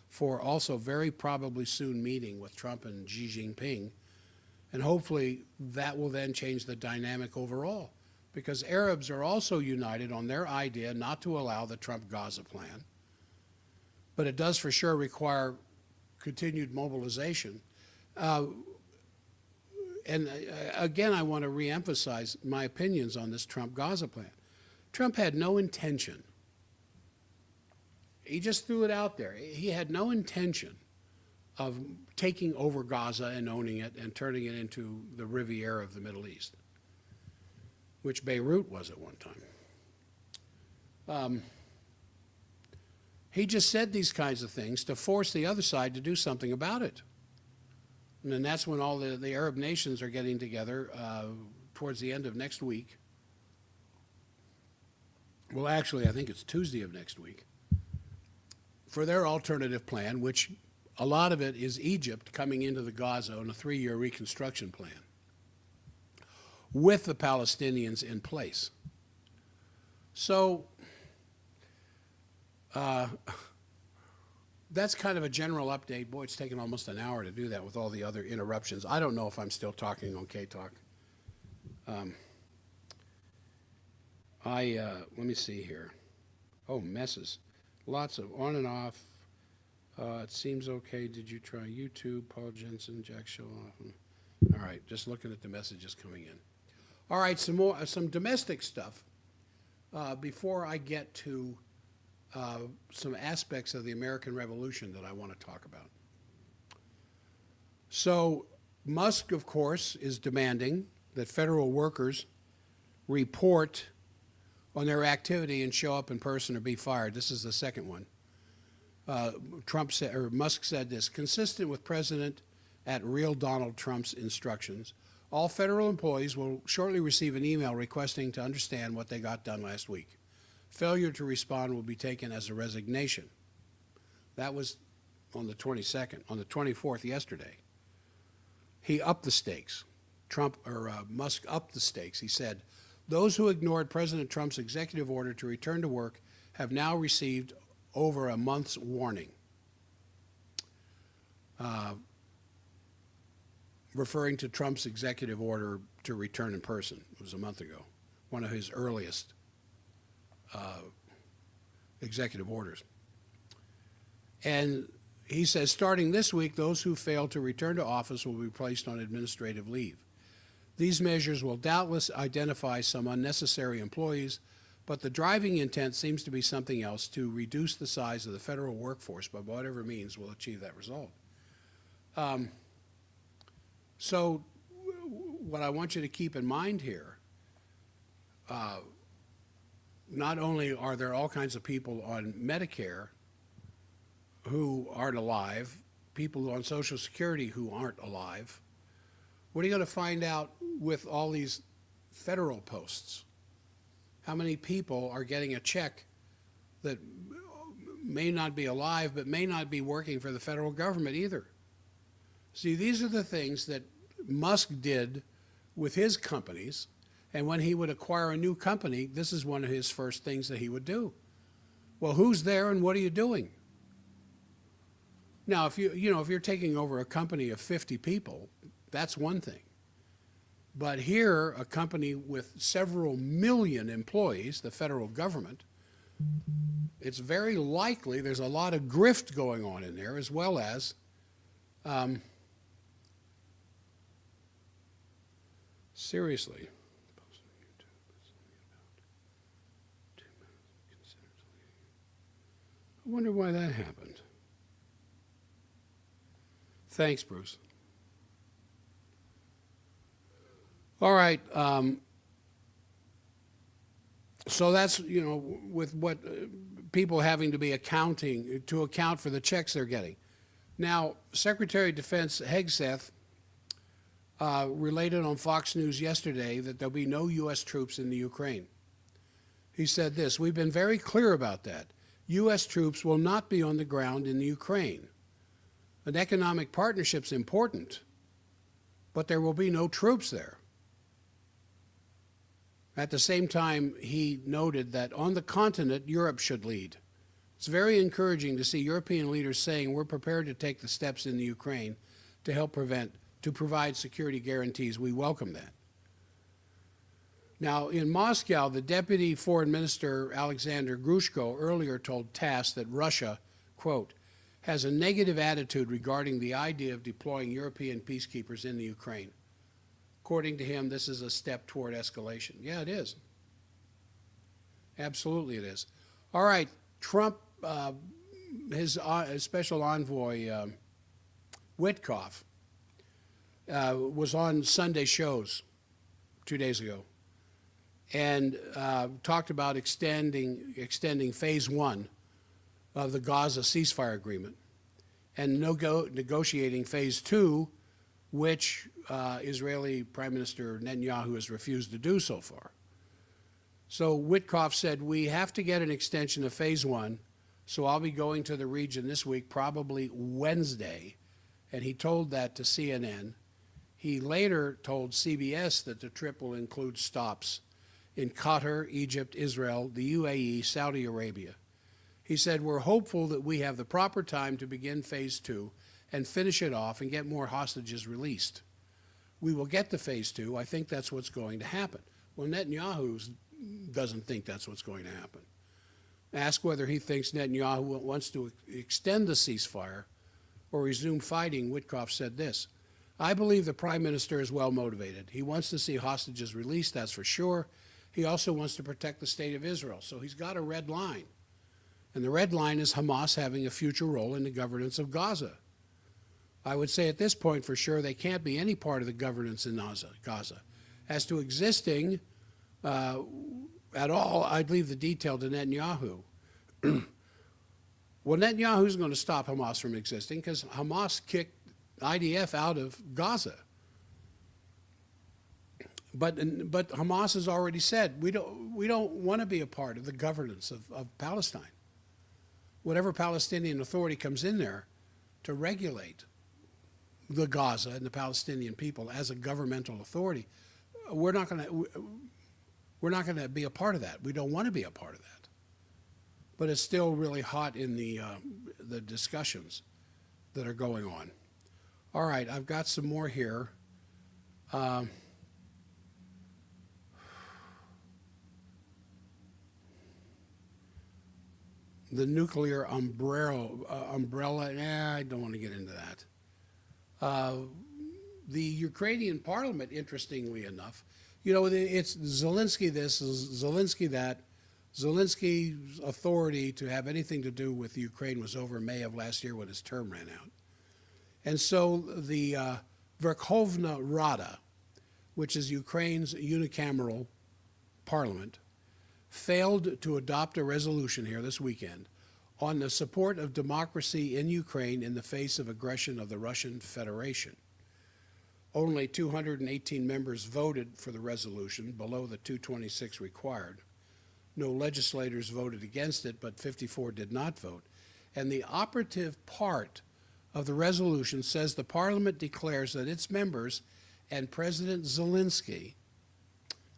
for also very probably soon meeting with Trump and Xi Jinping, and hopefully that will then change the dynamic overall, because Arabs are also united on their idea not to allow the Trump Gaza plan, but it does for sure require continued mobilization. Again, I want to reemphasize my opinions on this Trump Gaza plan. Trump had no intention. He just threw it out there. He had no intention of taking over Gaza and owning it and turning it into the Riviera of the Middle East, which Beirut was at one time. He just said these kinds of things to force the other side to do something about it. And then that's when all the Arab nations are getting together towards the end of next week. Well, actually, I think it's Tuesday of next week, for their alternative plan, which a lot of it is Egypt coming into the Gaza on a 3-year reconstruction plan with the Palestinians in place. So that's kind of a general update. Boy, it's taken almost an hour to do that with all the other interruptions. I don't know if I'm still talking on K-Talk. Let me see here. Oh, messes. Lots of on and off. It seems okay. Did you try YouTube? Paul Jensen, Jack Sholoff. All right, just looking at the messages coming in. All right, some domestic stuff before I get to some aspects of the American Revolution that I want to talk about. So Musk, of course, is demanding that federal workers report on their activity and show up in person or be fired. This is the second one. Musk said this: consistent with President at real Donald Trump's instructions, all federal employees will shortly receive an email requesting to understand what they got done last week. Failure to respond will be taken as a resignation. That was on the 22nd. On the 24th, yesterday, he upped the stakes. Musk upped the stakes. He said, those who ignored President Trump's executive order to return to work have now received over a month's warning. Referring to Trump's executive order to return in person. It was a month ago, one of his earliest executive orders. And he says, starting this week, those who fail to return to office will be placed on administrative leave. These measures will doubtless identify some unnecessary employees, but the driving intent seems to be something else: to reduce the size of the federal workforce by whatever means will achieve that result. So what I want you to keep in mind here, not only are there all kinds of people on Medicare who aren't alive, people on Social Security who aren't alive, what are you going to find out with all these federal posts? How many people are getting a check that may not be alive but may not be working for the federal government either? See, these are the things that Musk did with his companies, and when he would acquire a new company, this is one of his first things that he would do. Well, who's there and what are you doing? Now, if you're taking over a company of 50 people, that's one thing. But here, a company with several million employees, the federal government, it's very likely there's a lot of grift going on in there, as well as seriously. I wonder why that happened. Thanks, Bruce. All right. So that's, with what people having to be accounting to account for the checks they're getting. Now, Secretary of Defense Hegseth related on Fox News yesterday that there'll be no U.S. troops in the Ukraine. He said this: "We've been very clear about that. U.S. troops will not be on the ground in the Ukraine. An economic partnership's important, but there will be no troops there." At the same time, he noted that on the continent, Europe should lead. It's very encouraging to see European leaders saying we're prepared to take the steps in the Ukraine to help provide security guarantees. We welcome that. Now, in Moscow, the Deputy Foreign Minister Alexander Grushko earlier told TASS that Russia, quote, has a negative attitude regarding the idea of deploying European peacekeepers in the Ukraine. According to him, this is a step toward escalation. Yeah, it is. Absolutely it is. All right, Trump, his special envoy, Witkoff, was on Sunday shows 2 days ago and talked about extending phase one of the Gaza ceasefire agreement and negotiating phase two, which Israeli Prime Minister Netanyahu has refused to do so far. So Witkoff said, we have to get an extension of phase one, so I'll be going to the region this week, probably Wednesday, and he told that to CNN. He later told CBS that the trip will include stops in Qatar, Egypt, Israel, the UAE, Saudi Arabia. He said, we're hopeful that we have the proper time to begin phase two and finish it off and get more hostages released. We will get to phase two. I think that's what's going to happen. Well, Netanyahu doesn't think that's what's going to happen. Asked whether he thinks Netanyahu wants to extend the ceasefire or resume fighting, Witkoff said this: I believe the Prime Minister is well motivated. He wants to see hostages released, that's for sure. He also wants to protect the state of Israel. So he's got a red line. And the red line is Hamas having a future role in the governance of Gaza. I would say at this point for sure they can't be any part of the governance in Gaza. As to existing at all, I'd leave the detail to Netanyahu. Well, Netanyahu's going to stop Hamas from existing because Hamas kicked IDF out of Gaza. But Hamas has already said we don't want to be a part of the governance of Palestine. Whatever Palestinian authority comes in there to regulate the Gaza and the Palestinian people as a governmental authority, we're not going to be a part of that. We don't want to be a part of that. But it's still really hot in the discussions that are going on. All right, I've got some more here. The nuclear umbrella, I don't want to get into that. The Ukrainian parliament, interestingly enough, it's Zelensky this, Zelensky that. Zelensky's authority to have anything to do with Ukraine was over in May of last year when his term ran out. And so the Verkhovna Rada, which is Ukraine's unicameral parliament, failed to adopt a resolution here this weekend on the support of democracy in Ukraine in the face of aggression of the Russian Federation. Only 218 members voted for the resolution, below the 226 required. No legislators voted against it, but 54 did not vote. And the operative part of the resolution says the parliament declares that its members and President Zelensky,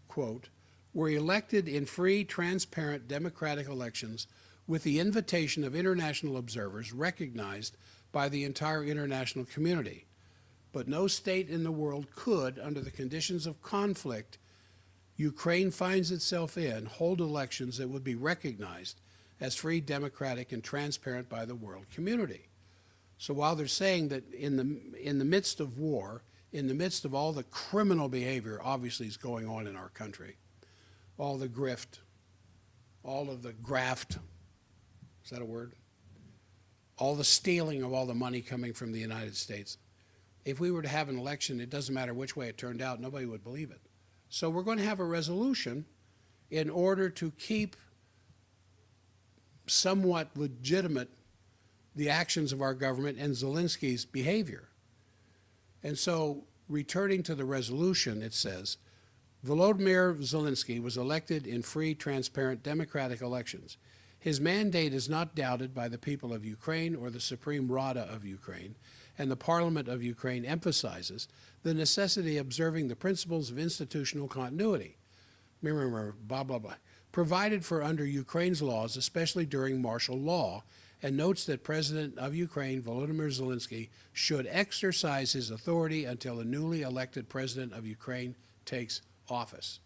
quote, were elected in free, transparent, democratic elections with the invitation of international observers recognized by the entire international community. But no state in the world could, under the conditions of conflict Ukraine finds itself in, hold elections that would be recognized as free, democratic, and transparent by the world community. So while they're saying that in the midst of war, in the midst of all the criminal behavior obviously is going on in our country, all the grift, all of the graft, is that a word? All the stealing of all the money coming from the United States. If we were to have an election, it doesn't matter which way it turned out, nobody would believe it. So we're going to have a resolution in order to keep somewhat legitimate the actions of our government and Zelensky's behavior. And so, returning to the resolution, it says, Volodymyr Zelensky was elected in free, transparent, democratic elections. His mandate is not doubted by the people of Ukraine or the Supreme Rada of Ukraine, and the Parliament of Ukraine emphasizes the necessity of observing the principles of institutional continuity. Remember, blah, blah, blah. Provided for under Ukraine's laws, especially during martial law, and notes that President of Ukraine, Volodymyr Zelensky, should exercise his authority until a newly elected President of Ukraine takes office.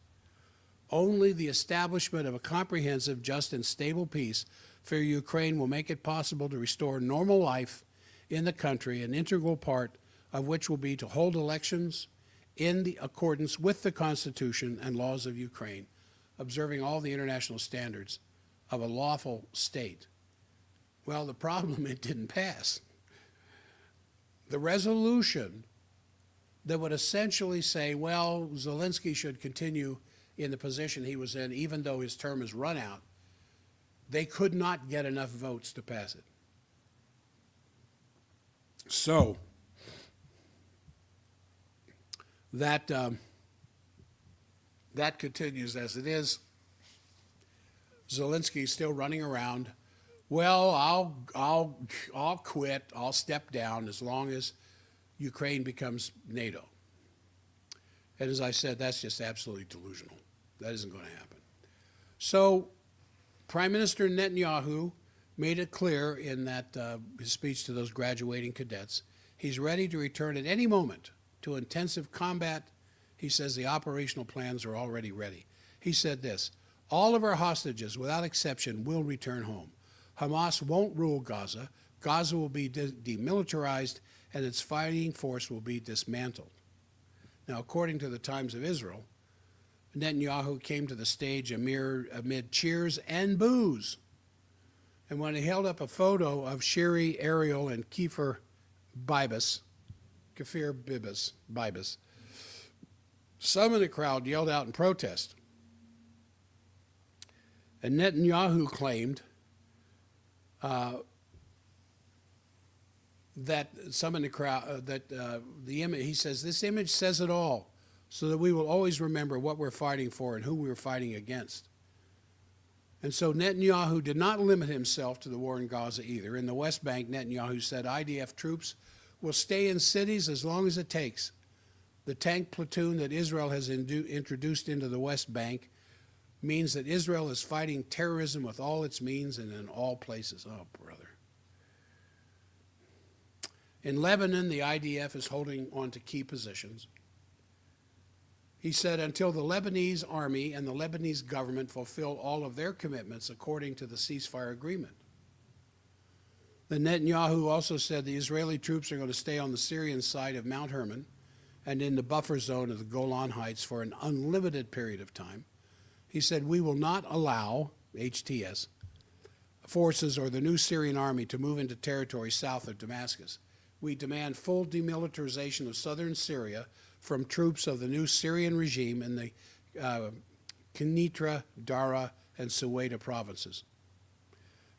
Only the establishment of a comprehensive, just, and stable peace for Ukraine will make it possible to restore normal life in the country, an integral part of which will be to hold elections in the accordance with the Constitution and laws of Ukraine, observing all the international standards of a lawful state. Well, the problem, it didn't pass. The resolution that would essentially say, well, Zelensky should continue in the position he was in, even though his term is run out, they could not get enough votes to pass it. So, that continues as it is. Zelensky's still running around. Well, I'll quit, I'll step down as long as Ukraine becomes NATO. And as I said, that's just absolutely delusional. That isn't going to happen. So Prime Minister Netanyahu made it clear in that his speech to those graduating cadets, he's ready to return at any moment to intensive combat. He says the operational plans are already ready. He said this, all of our hostages, without exception, will return home. Hamas won't rule Gaza. Gaza will be demilitarized, and its fighting force will be dismantled. Now, according to the Times of Israel, Netanyahu came to the stage amid cheers and boos. And when he held up a photo of Shiri, Ariel, and Kfir Bibas, some in the crowd yelled out in protest. And Netanyahu claimed that some in the crowd, the image, he says, this image says it all, so that we will always remember what we're fighting for and who we're fighting against. And so Netanyahu did not limit himself to the war in Gaza either. In the West Bank, Netanyahu said IDF troops will stay in cities as long as it takes. The tank platoon that Israel has introduced into the West Bank means that Israel is fighting terrorism with all its means and in all places. Oh, brother. In Lebanon, the IDF is holding on to key positions. He said until the Lebanese army and the Lebanese government fulfill all of their commitments according to the ceasefire agreement. The Netanyahu also said the Israeli troops are going to stay on the Syrian side of Mount Hermon and in the buffer zone of the Golan Heights for an unlimited period of time. He said, we will not allow HTS forces or the new Syrian army to move into territory south of Damascus. We demand full demilitarization of southern Syria from troops of the new Syrian regime in the Kenitra, Dara, and Suwaida provinces.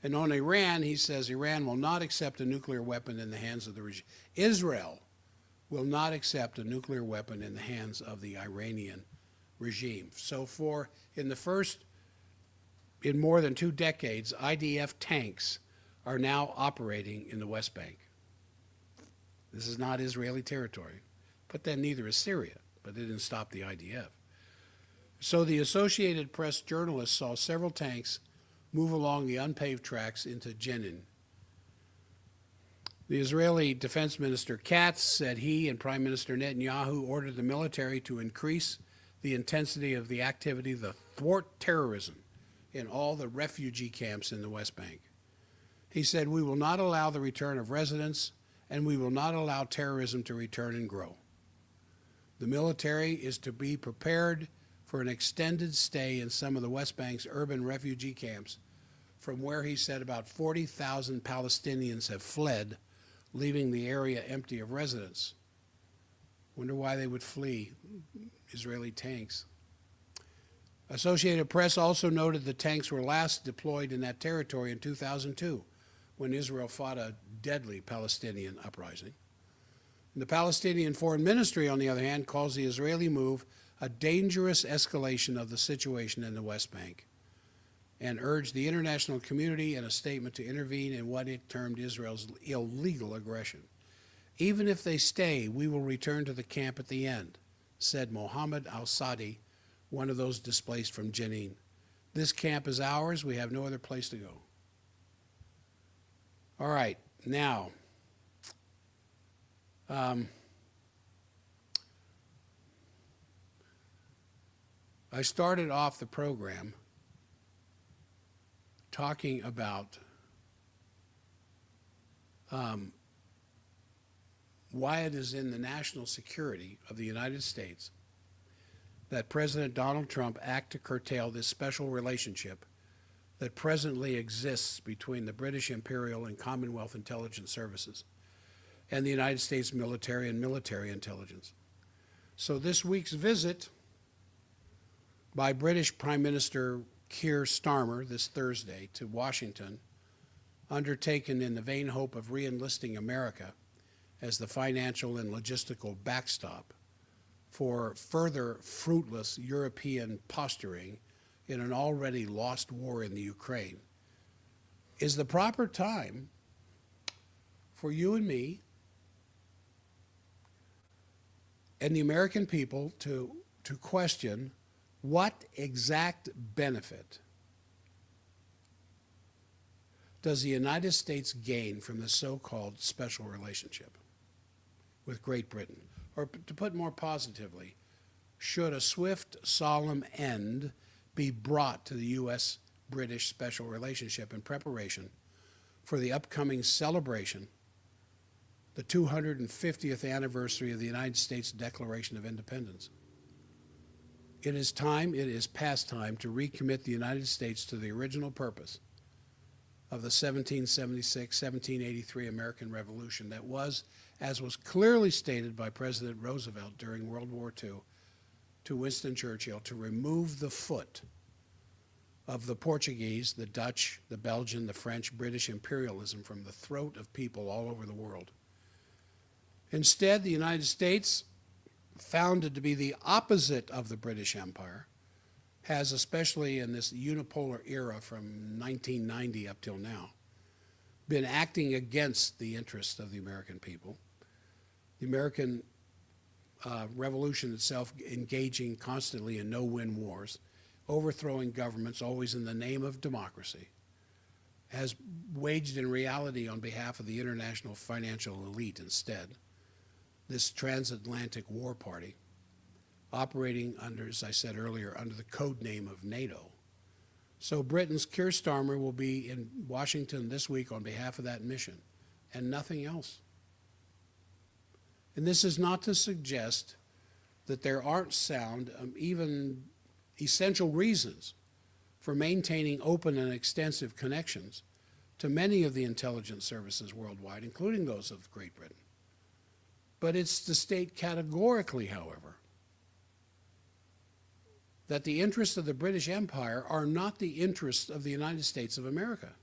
And on Iran, he says Iran will not accept a nuclear weapon in the hands of the regime. Israel will not accept a nuclear weapon in the hands of the Iranian regime. So in more than 2 decades, IDF tanks are now operating in the West Bank. This is not Israeli territory, but then neither is Syria, but it didn't stop the IDF. So the Associated Press journalists saw several tanks move along the unpaved tracks into Jenin. The Israeli Defense Minister Katz said he and Prime Minister Netanyahu ordered the military to increase the intensity of the activity to thwart terrorism in all the refugee camps in the West Bank. He said, "We will not allow the return of residents, and we will not allow terrorism to return and grow. The military is to be prepared for an extended stay in some of the West Bank's urban refugee camps, from where he said about 40,000 Palestinians have fled, leaving the area empty of residents." Wonder why they would flee Israeli tanks. Associated Press also noted the tanks were last deployed in that territory in 2002, when Israel fought a deadly Palestinian uprising. And the Palestinian Foreign Ministry, on the other hand, calls the Israeli move a dangerous escalation of the situation in the West Bank, and urged the international community in a statement to intervene in what it termed Israel's illegal aggression. "Even if they stay, we will return to the camp at the end," said Mohammed al-Sadi, one of those displaced from Jenin. "This camp is ours. We have no other place to go." All right, now, I started off the program talking about why it is in the national security of the United States that President Donald Trump act to curtail this special relationship that presently exists between the British Imperial and Commonwealth intelligence services and the United States military and military intelligence. So this week's visit by British Prime Minister Keir Starmer this Thursday to Washington, undertaken in the vain hope of re-enlisting America as the financial and logistical backstop for further fruitless European posturing in an already lost war in the Ukraine, is the proper time for you and me and the American people to question what exact benefit does the United States gain from the so-called special relationship with Great Britain? Or to put more positively, should a swift, solemn end be brought to the U.S.-British special relationship in preparation for the upcoming celebration, the 250th anniversary of the United States Declaration of Independence? It is past time to recommit the United States to the original purpose of the 1776-1783 American Revolution that was, as was clearly stated by President Roosevelt during World War II to Winston Churchill, to remove the foot of the Portuguese, the Dutch, the Belgian, the French, British imperialism from the throat of people all over the world. Instead, the United States, founded to be the opposite of the British Empire, has, especially in this unipolar era from 1990 up till now, been acting against the interests of the American people. The American Revolution itself engaging constantly in no-win wars, overthrowing governments always in the name of democracy, has waged in reality on behalf of the international financial elite instead, this transatlantic war party, operating under, as I said earlier, under the code name of NATO. So Britain's Keir Starmer will be in Washington this week on behalf of that mission, and nothing else. And this is not to suggest that there aren't sound, even essential reasons for maintaining open and extensive connections to many of the intelligence services worldwide, including those of Great Britain. But it's to state categorically, however, that the interests of the British Empire are not the interests of the United States of America.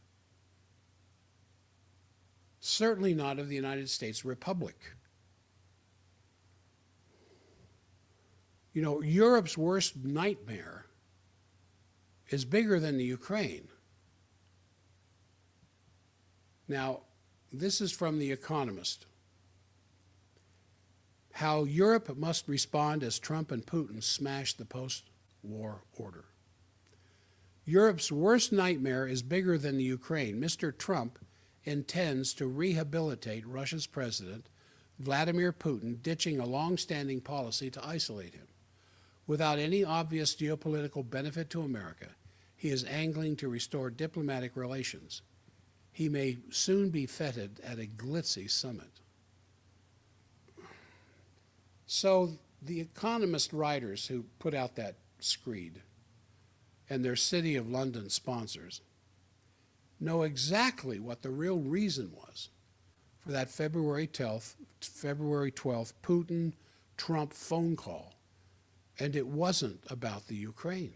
Certainly not of the United States Republic. You know, Europe's worst nightmare is bigger than the Ukraine. Now, this is from The Economist. How Europe must respond as Trump and Putin smash the post-war order. Europe's worst nightmare is bigger than the Ukraine. Mr. Trump intends to rehabilitate Russia's president, Vladimir Putin, ditching a long-standing policy to isolate him. Without any obvious geopolitical benefit to America, He is angling to restore diplomatic relations. He may soon be feted at a glitzy summit. So the economist writers who put out that screed and their City of London sponsors know exactly what the real reason was for that February 12th Putin-Trump phone call, and it wasn't about the Ukraine.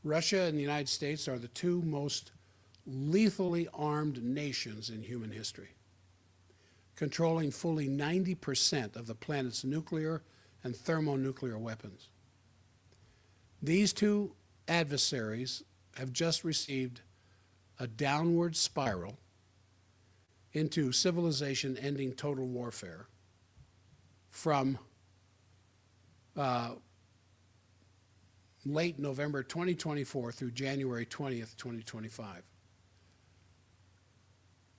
Russia and the United States are the two most lethally armed nations in human history, controlling fully 90% of the planet's nuclear and thermonuclear weapons. These two adversaries have just received a downward spiral into civilization-ending total warfare from late November 2024 through January 20th, 2025,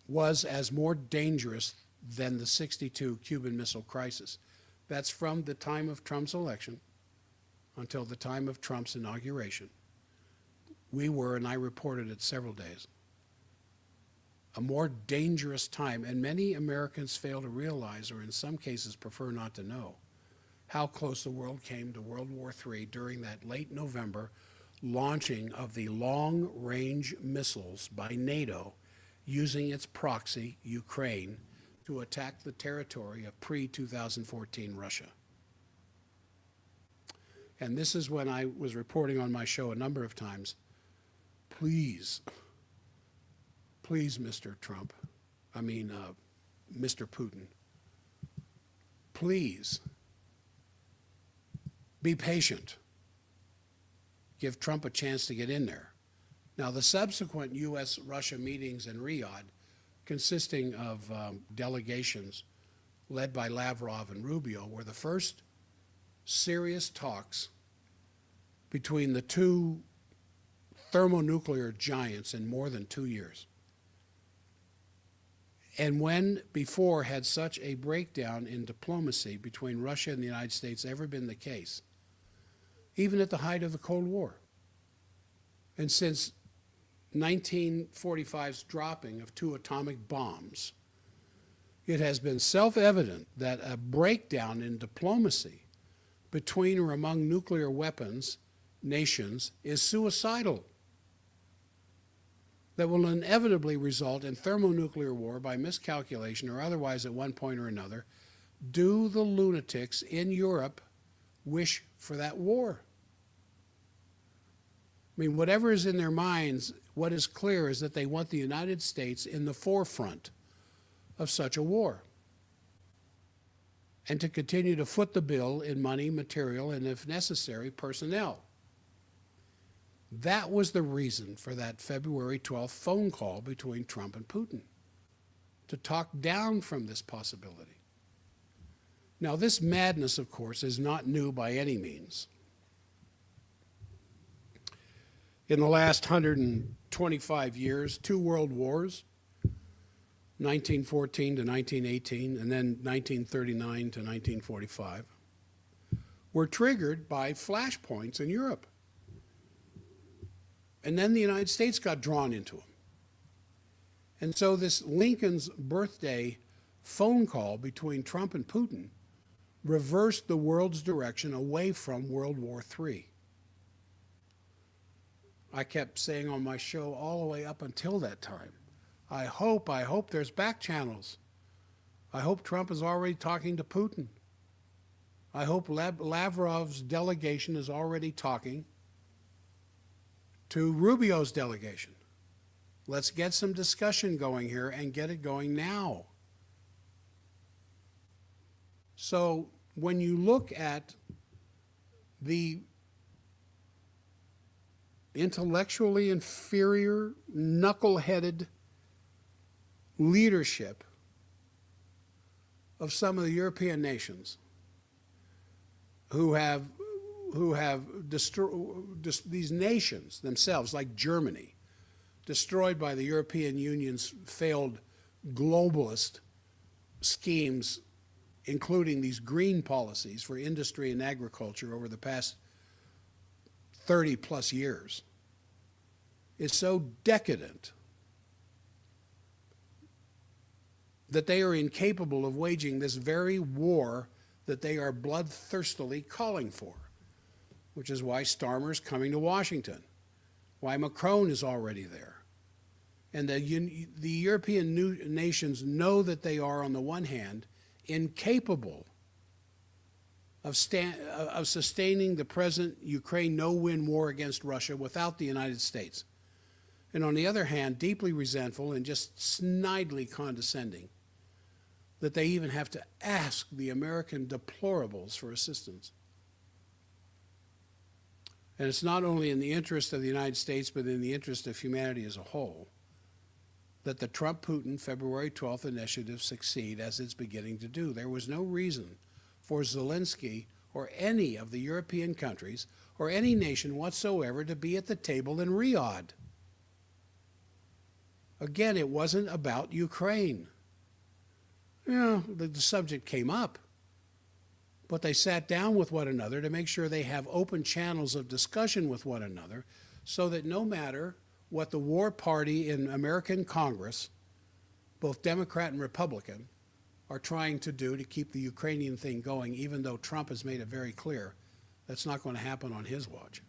was as more dangerous than the '62 Cuban Missile Crisis. That's from the time of Trump's election until the time of Trump's inauguration. We were, and I reported it several days, a more dangerous time, and many Americans fail to realize, or in some cases prefer not to know, how close the world came to World War III during that late November launching of the long-range missiles by NATO using its proxy, Ukraine, to attack the territory of pre-2014 Russia. And this is when I was reporting on my show a number of times, please, Mr. Trump, Mr. Putin, please be patient. Give Trump a chance to get in there. Now, the subsequent U.S.-Russia meetings in Riyadh, consisting of delegations led by Lavrov and Rubio, were the first serious talks between the two thermonuclear giants in more than 2 years. And when before had such a breakdown in diplomacy between Russia and the United States ever been the case, even at the height of the Cold War? And since 1945's dropping of 2 atomic bombs, it has been self-evident that a breakdown in diplomacy between or among nuclear weapons nations is suicidal, that will inevitably result in thermonuclear war by miscalculation or otherwise at one point or another. Do the lunatics in Europe wish for that war? I mean, whatever is in their minds, what is clear is that they want the United States in the forefront of such a war, and to continue to foot the bill in money, material, and if necessary, personnel. That was the reason for that February 12th phone call between Trump and Putin, to talk down from this possibility. Now, this madness, of course, is not new by any means. In the last 125 years, 2 world wars, 1914 to 1918, and then 1939 to 1945, were triggered by flashpoints in Europe. And then the United States got drawn into them. And so this Lincoln's birthday phone call between Trump and Putin reversed the world's direction away from World War III. I kept saying on my show all the way up until that time, I hope there's back channels. I hope Trump is already talking to Putin. I hope Lavrov's delegation is already talking to Rubio's delegation. Let's get some discussion going here and get it going now. So when you look at the intellectually inferior, knuckle-headed leadership of some of the European nations who have destroyed these nations themselves, like Germany, destroyed by the European Union's failed globalist schemes, including these green policies for industry and agriculture over the past 30 plus years is so decadent that they are incapable of waging this very war that they are bloodthirstily calling for, which is why Starmer is coming to Washington, why Macron is already there. And the European nations know that they are, on the one hand, incapable of sustaining the present Ukraine no-win war against Russia without the United States. And on the other hand, deeply resentful and just snidely condescending that they even have to ask the American deplorables for assistance. And it's not only in the interest of the United States, but in the interest of humanity as a whole, that the Trump-Putin February 12th initiative succeed as it's beginning to do. There was no reason for Zelensky or any of the European countries or any nation whatsoever to be at the table in Riyadh. Again, it wasn't about Ukraine. You know, the subject came up, but they sat down with one another to make sure they have open channels of discussion with one another so that no matter what the war party in American Congress, both Democrat and Republican, are trying to do to keep the Ukrainian thing going, even though Trump has made it very clear that's not going to happen on his watch.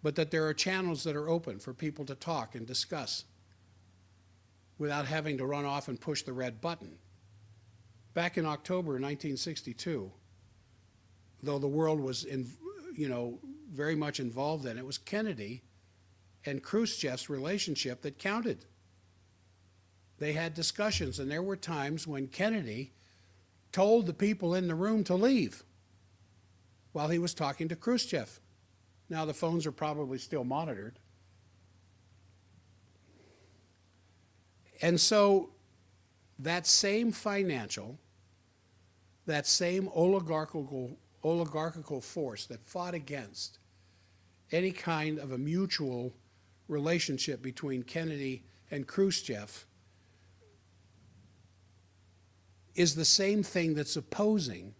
But that there are channels that are open for people to talk and discuss without having to run off and push the red button. Back in October 1962, though the world was very much involved in it, was Kennedy and Khrushchev's relationship that counted. They had discussions, and there were times when Kennedy told the people in the room to leave while he was talking to Khrushchev. Now, the phones are probably still monitored. And so that same financial, that same oligarchical force that fought against any kind of a mutual relationship between Kennedy and Khrushchev is the same thing that's opposing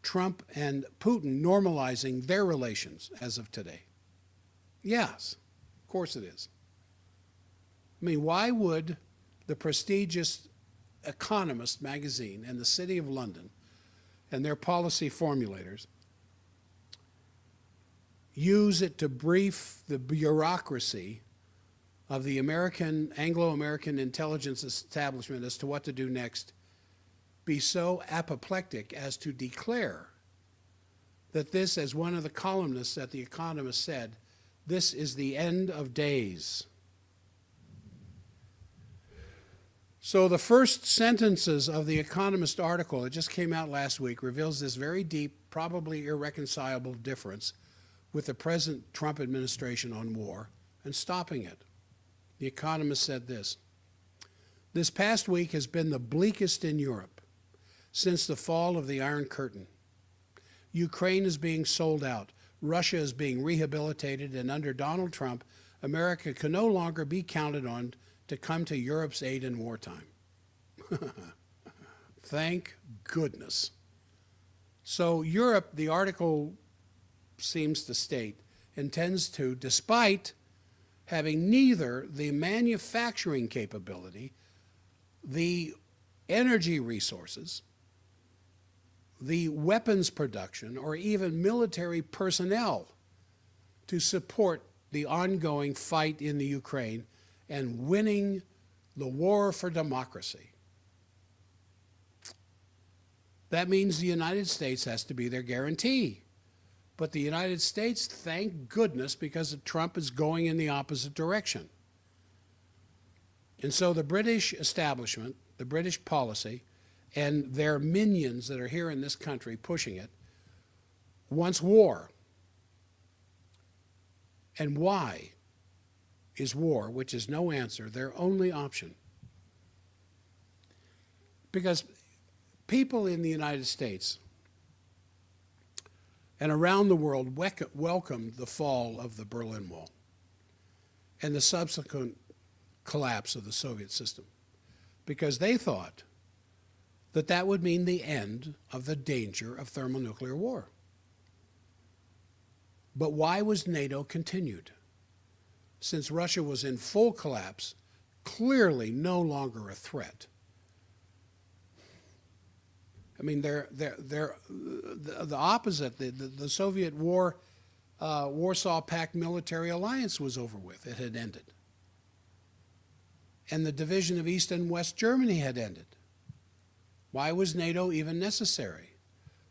Trump and Putin normalizing their relations as of today. Yes, of course it is. I mean, why would the prestigious Economist magazine and the City of London and their policy formulators use it to brief the bureaucracy of the Anglo-American intelligence establishment as to what to do next, be so apoplectic as to declare that this, as one of the columnists at The Economist said, this is the end of days. So the first sentences of The Economist article, it just came out last week, reveals this very deep, probably irreconcilable difference with the present Trump administration on war and stopping it. The Economist said this: "This past week has been the bleakest in Europe since the fall of the Iron Curtain. Ukraine is being sold out. Russia is being rehabilitated, and under Donald Trump, America can no longer be counted on to come to Europe's aid in wartime." Thank goodness. So Europe, the article seems to state, intends to, despite having neither the manufacturing capability, the energy resources, the weapons production, or even military personnel to support the ongoing fight in the Ukraine and winning the war for democracy. That means the United States has to be their guarantee. But the United States, thank goodness, because Trump is going in the opposite direction. And so the British establishment, the British policy, and their minions that are here in this country pushing it, wants war. And why is war, which is no answer, their only option? Because people in the United States and around the world welcomed the fall of the Berlin Wall and the subsequent collapse of the Soviet system, because they thought that that would mean the end of the danger of thermonuclear war. But why was NATO continued? Since Russia was in full collapse, clearly no longer a threat. I mean, they're the opposite. The Soviet Warsaw Pact military alliance was over with. It had ended. And the division of East and West Germany had ended. Why was NATO even necessary?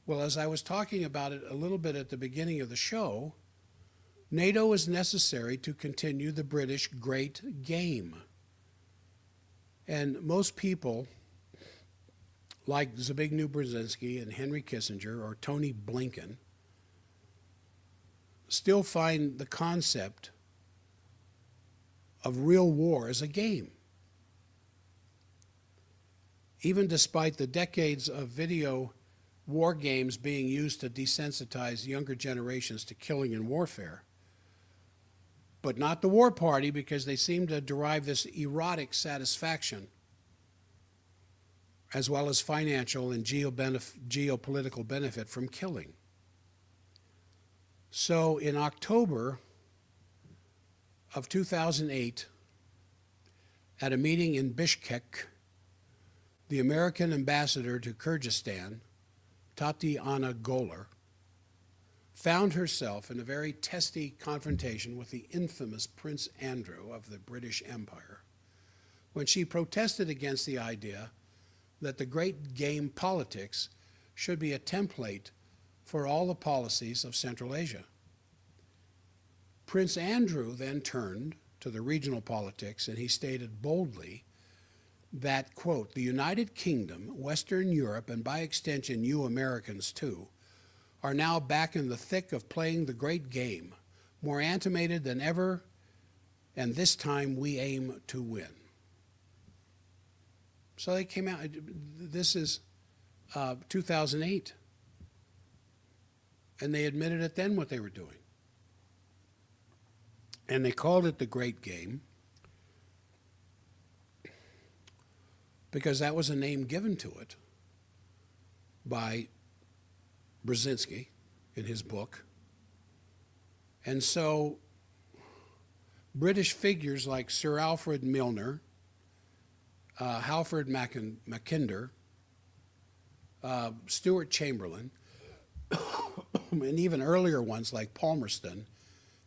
Well, as I was talking about it a little bit at the beginning of the show, NATO is necessary to continue the British Great Game. And most people, like Zbigniew Brzezinski and Henry Kissinger or Tony Blinken, still find the concept of real war as a game. Even despite the decades of video war games being used to desensitize younger generations to killing and warfare, but not the war party, because they seem to derive this erotic satisfaction as well as financial and geopolitical benefit from killing. So in October of 2008, at a meeting in Bishkek, the American ambassador to Kyrgyzstan, Tatiana Goler, found herself in a very testy confrontation with the infamous Prince Andrew of the British Empire when she protested against the idea that the great game politics should be a template for all the policies of Central Asia. Prince Andrew then turned to the regional politics and he stated boldly that, quote, the United Kingdom, Western Europe, and by extension you Americans too, are now back in the thick of playing the great game, more animated than ever, and this time we aim to win. So they came out, this is 2008, and they admitted it then what they were doing. And they called it the Great Game because that was a name given to it by Brzezinski in his book. And so British figures like Sir Alfred Milner, Halford Mackinder, Stuart Chamberlain, and even earlier ones like Palmerston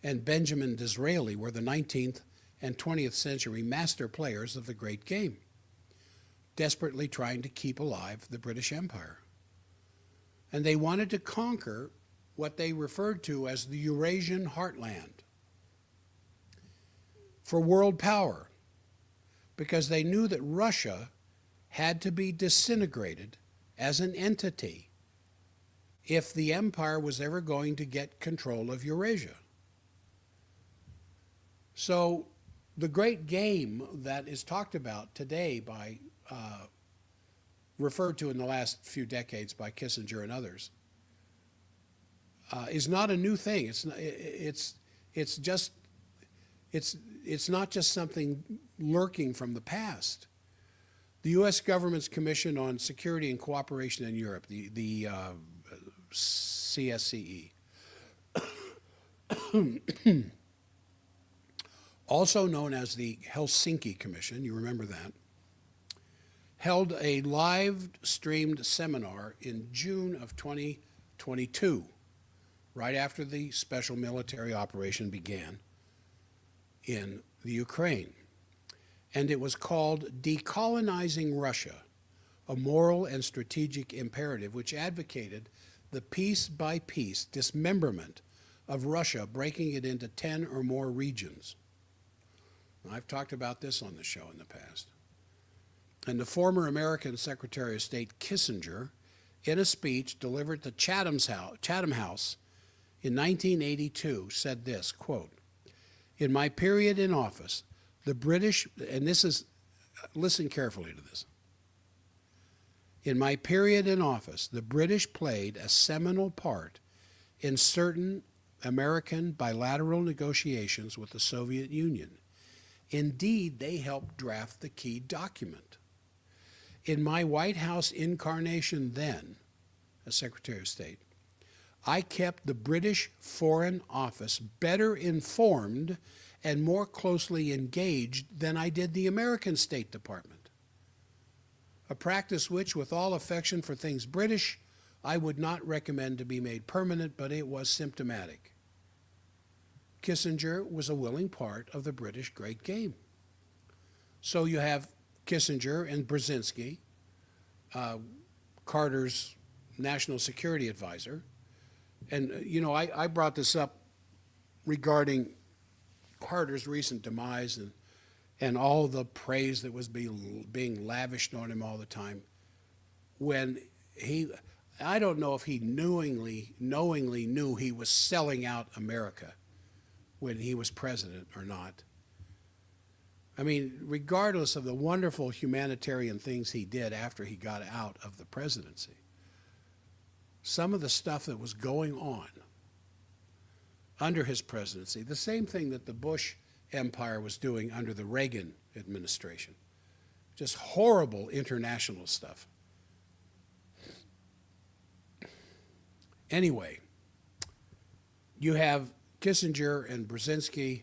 and Benjamin Disraeli were the 19th and 20th century master players of the Great Game, desperately trying to keep alive the British Empire. And they wanted to conquer what they referred to as the Eurasian heartland for world power, because they knew that Russia had to be disintegrated as an entity if the empire was ever going to get control of Eurasia. So the great game that is talked about today by, referred to in the last few decades by Kissinger and others, is not a new thing. It's not just something lurking from the past. The U.S. government's Commission on Security and Cooperation in Europe, the CSCE, also known as the Helsinki Commission, you remember that, held a live-streamed seminar in June of 2022, right after the special military operation began in the Ukraine. And it was called Decolonizing Russia, a moral and strategic imperative, which advocated the piece-by-piece dismemberment of Russia, breaking it into 10 or more regions. I've talked about this on the show in the past. And the former American Secretary of State Kissinger, in a speech delivered to Chatham House in 1982, said this, quote, in my period in office, the British, and this is, listen carefully to this. In my period in office, the British played a seminal part in certain American bilateral negotiations with the Soviet Union. Indeed, they helped draft the key document. In my White House incarnation then, as Secretary of State, I kept the British Foreign Office better informed and more closely engaged than I did the American State Department. A practice which, with all affection for things British, I would not recommend to be made permanent, but it was symptomatic. Kissinger was a willing part of the British great game. So you have Kissinger and Brzezinski, Carter's national security advisor. And, I brought this up regarding Carter's recent demise and all the praise that was being lavished on him all the time. When I don't know if he knowingly knew he was selling out America when he was president or not. I mean, regardless of the wonderful humanitarian things he did after he got out of the presidency, some of the stuff that was going on under his presidency, the same thing that the Bush empire was doing under the Reagan administration, just horrible international stuff. Anyway, you have Kissinger and Brzezinski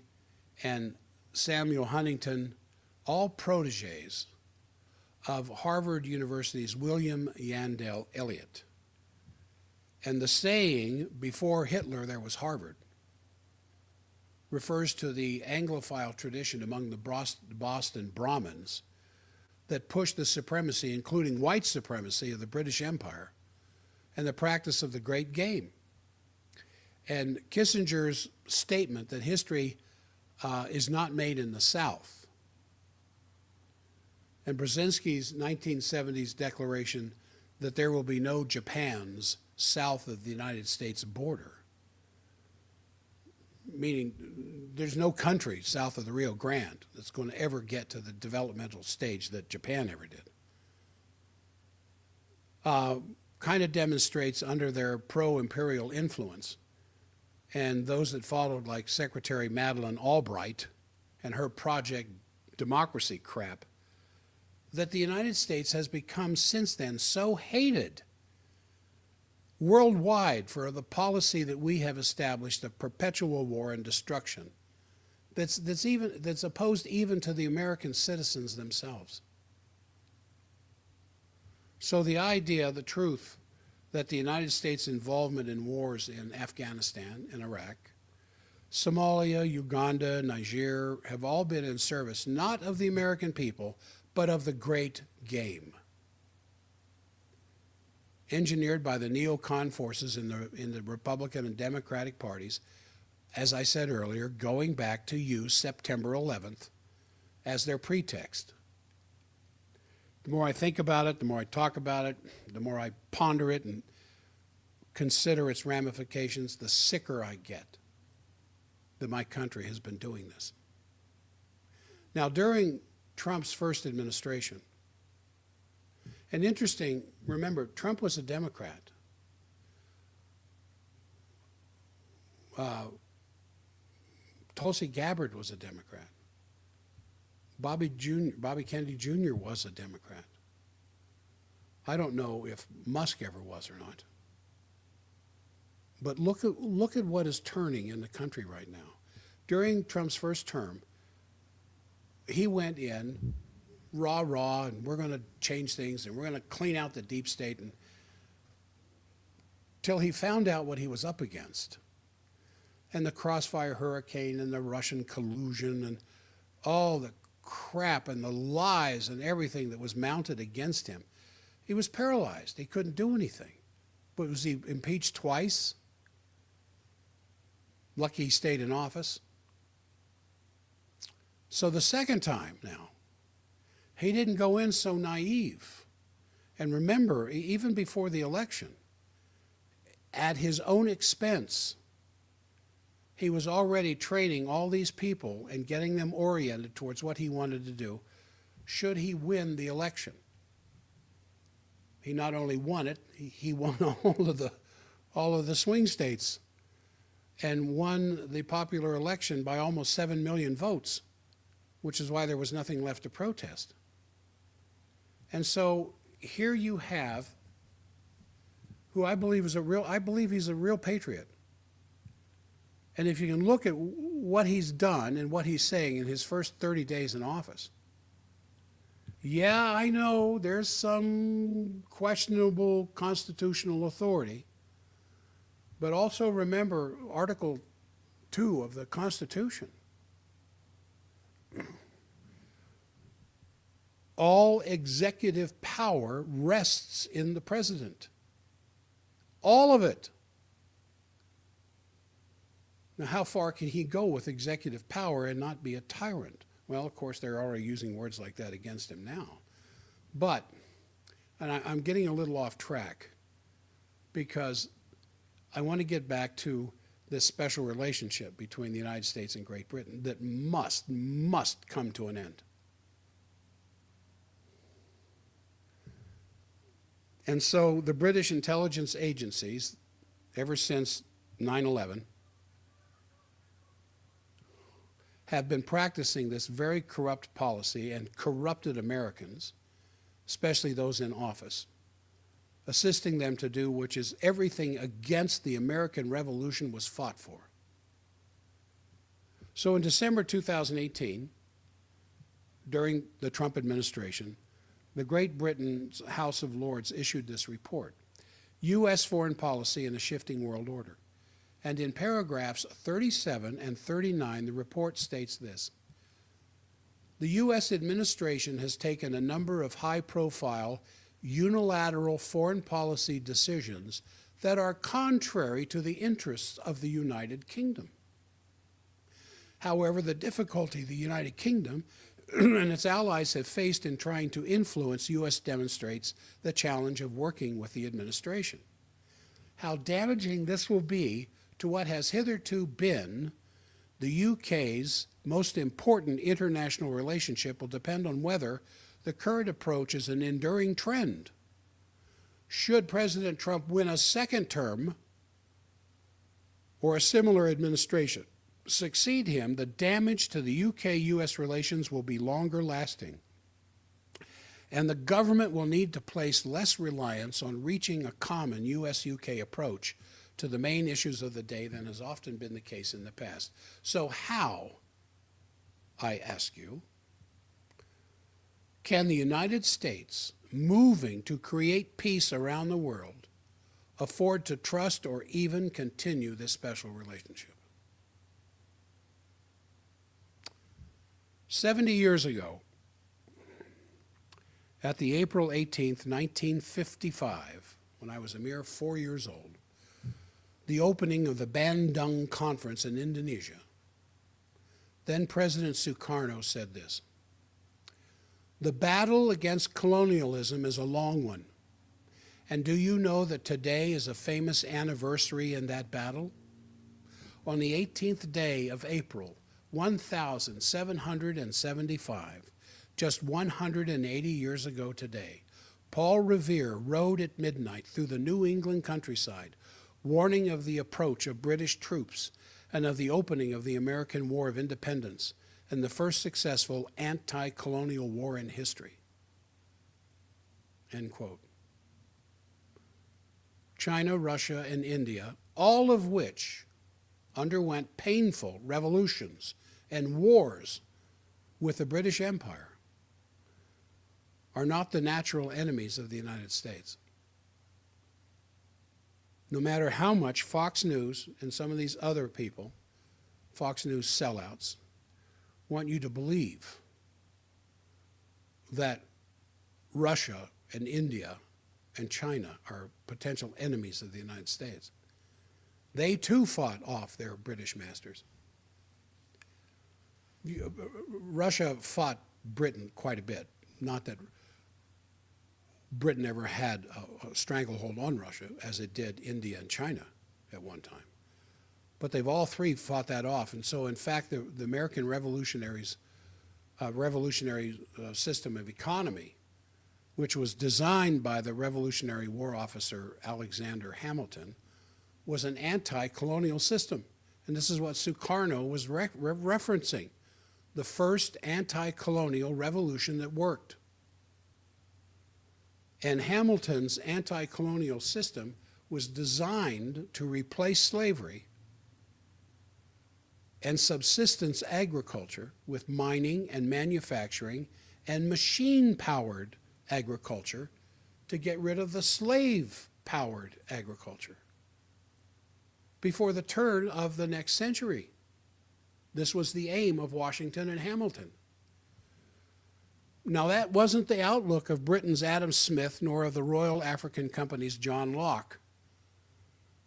and Samuel Huntington, all protégés of Harvard University's William Yandell Elliott. And the saying, before Hitler there was Harvard, refers to the Anglophile tradition among the Boston Brahmins that pushed the supremacy, including white supremacy, of the British Empire and the practice of the great game. And Kissinger's statement that history is not made in the South, and Brzezinski's 1970s declaration that there will be no Japans south of the United States border, meaning there's no country south of the Rio Grande that's going to ever get to the developmental stage that Japan ever did, kind of demonstrates under their pro-imperial influence and those that followed, like Secretary Madeleine Albright and her Project Democracy crap, that the United States has become since then so hated worldwide for the policy that we have established of perpetual war and destruction that's opposed even to the American citizens themselves. So the idea, the truth, that the United States' involvement in wars in Afghanistan and Iraq, Somalia, Uganda, Niger, have all been in service not of the American people, but of the great game, engineered by the neocon forces in the Republican and Democratic parties, as I said earlier, going back to use September 11th as their pretext. The more I think about it, the more I talk about it, the more I ponder it and consider its ramifications, the sicker I get that my country has been doing this. Now, during Trump's first administration, and interesting, remember, Trump was a Democrat. Tulsi Gabbard was a Democrat. Bobby Kennedy Jr. was a Democrat. I don't know if Musk ever was or not. But look at what is turning in the country right now. During Trump's first term, he went in rah, and we're going to change things, and we're going to clean out the deep state, till he found out what he was up against. And the Crossfire Hurricane and the Russian collusion and all the crap and the lies and everything that was mounted against him. He was paralyzed. He couldn't do anything. But was he impeached twice? Lucky he stayed in office. So the second time now, he didn't go in so naive. And remember, even before the election, at his own expense, he was already training all these people and getting them oriented towards what he wanted to do should he win the election. He not only won it, he won all of the swing states and won the popular election by almost 7 million votes, which is why there was nothing left to protest. And so here you have who I believe he's a real patriot. And if you can look at what he's done and what he's saying in his first 30 days in office, yeah, I know there's some questionable constitutional authority, but also remember Article 2 of the Constitution. All executive power rests in the president. All of it. Now, how far can he go with executive power and not be a tyrant? Well, of course, they're already using words like that against him now. But, and I'm getting a little off track because I want to get back to this special relationship between the United States and Great Britain that must come to an end. And so the British intelligence agencies, ever since 9/11, have been practicing this very corrupt policy and corrupted Americans, especially those in office, assisting them to do which is everything against the American Revolution was fought for. So in December 2018, during the Trump administration, the Great Britain's House of Lords issued this report, U.S. Foreign Policy in a Shifting World Order. And in paragraphs 37 and 39, the report states this: the U.S. administration has taken a number of high-profile, unilateral foreign policy decisions that are contrary to the interests of the United Kingdom. However, the difficulty the United Kingdom and its allies have faced in trying to influence U.S. demonstrates the challenge of working with the administration. How damaging this will be to what has hitherto been the UK's most important international relationship will depend on whether the current approach is an enduring trend. Should President Trump win a second term or a similar administration succeed him, the damage to the UK-US relations will be longer lasting, and the government will need to place less reliance on reaching a common US-UK approach to the main issues of the day than has often been the case in the past. So how, I ask you, can the United States, moving to create peace around the world, afford to trust or even continue this special relationship? 70 years ago, at the April 18th, 1955, when I was a mere 4 years old, the opening of the Bandung Conference in Indonesia, then President Sukarno said this: the battle against colonialism is a long one. And do you know that today is a famous anniversary in that battle? On the 18th day of April, 1775, just 180 years ago today, Paul Revere rode at midnight through the New England countryside, warning of the approach of British troops and of the opening of the American War of Independence and the first successful anti-colonial war in history. End quote. China, Russia, and India, all of which underwent painful revolutions and wars with the British Empire, are not the natural enemies of the United States. No matter how much Fox News and some of these other people, Fox News sellouts, want you to believe that Russia and India and China are potential enemies of the United States. They too fought off their British masters. Russia fought Britain quite a bit. Not that Britain ever had a stranglehold on Russia, as it did India and China at one time. But they've all three fought that off. And so, in fact, the American revolutionary system of economy, which was designed by the Revolutionary War officer Alexander Hamilton, was an anti-colonial system. And this is what Sukarno was referencing, the first anti-colonial revolution that worked. And Hamilton's anti-colonial system was designed to replace slavery and subsistence agriculture with mining and manufacturing and machine-powered agriculture to get rid of the slave-powered agriculture before the turn of the next century. This was the aim of Washington and Hamilton. Now, that wasn't the outlook of Britain's Adam Smith, nor of the Royal African Company's John Locke.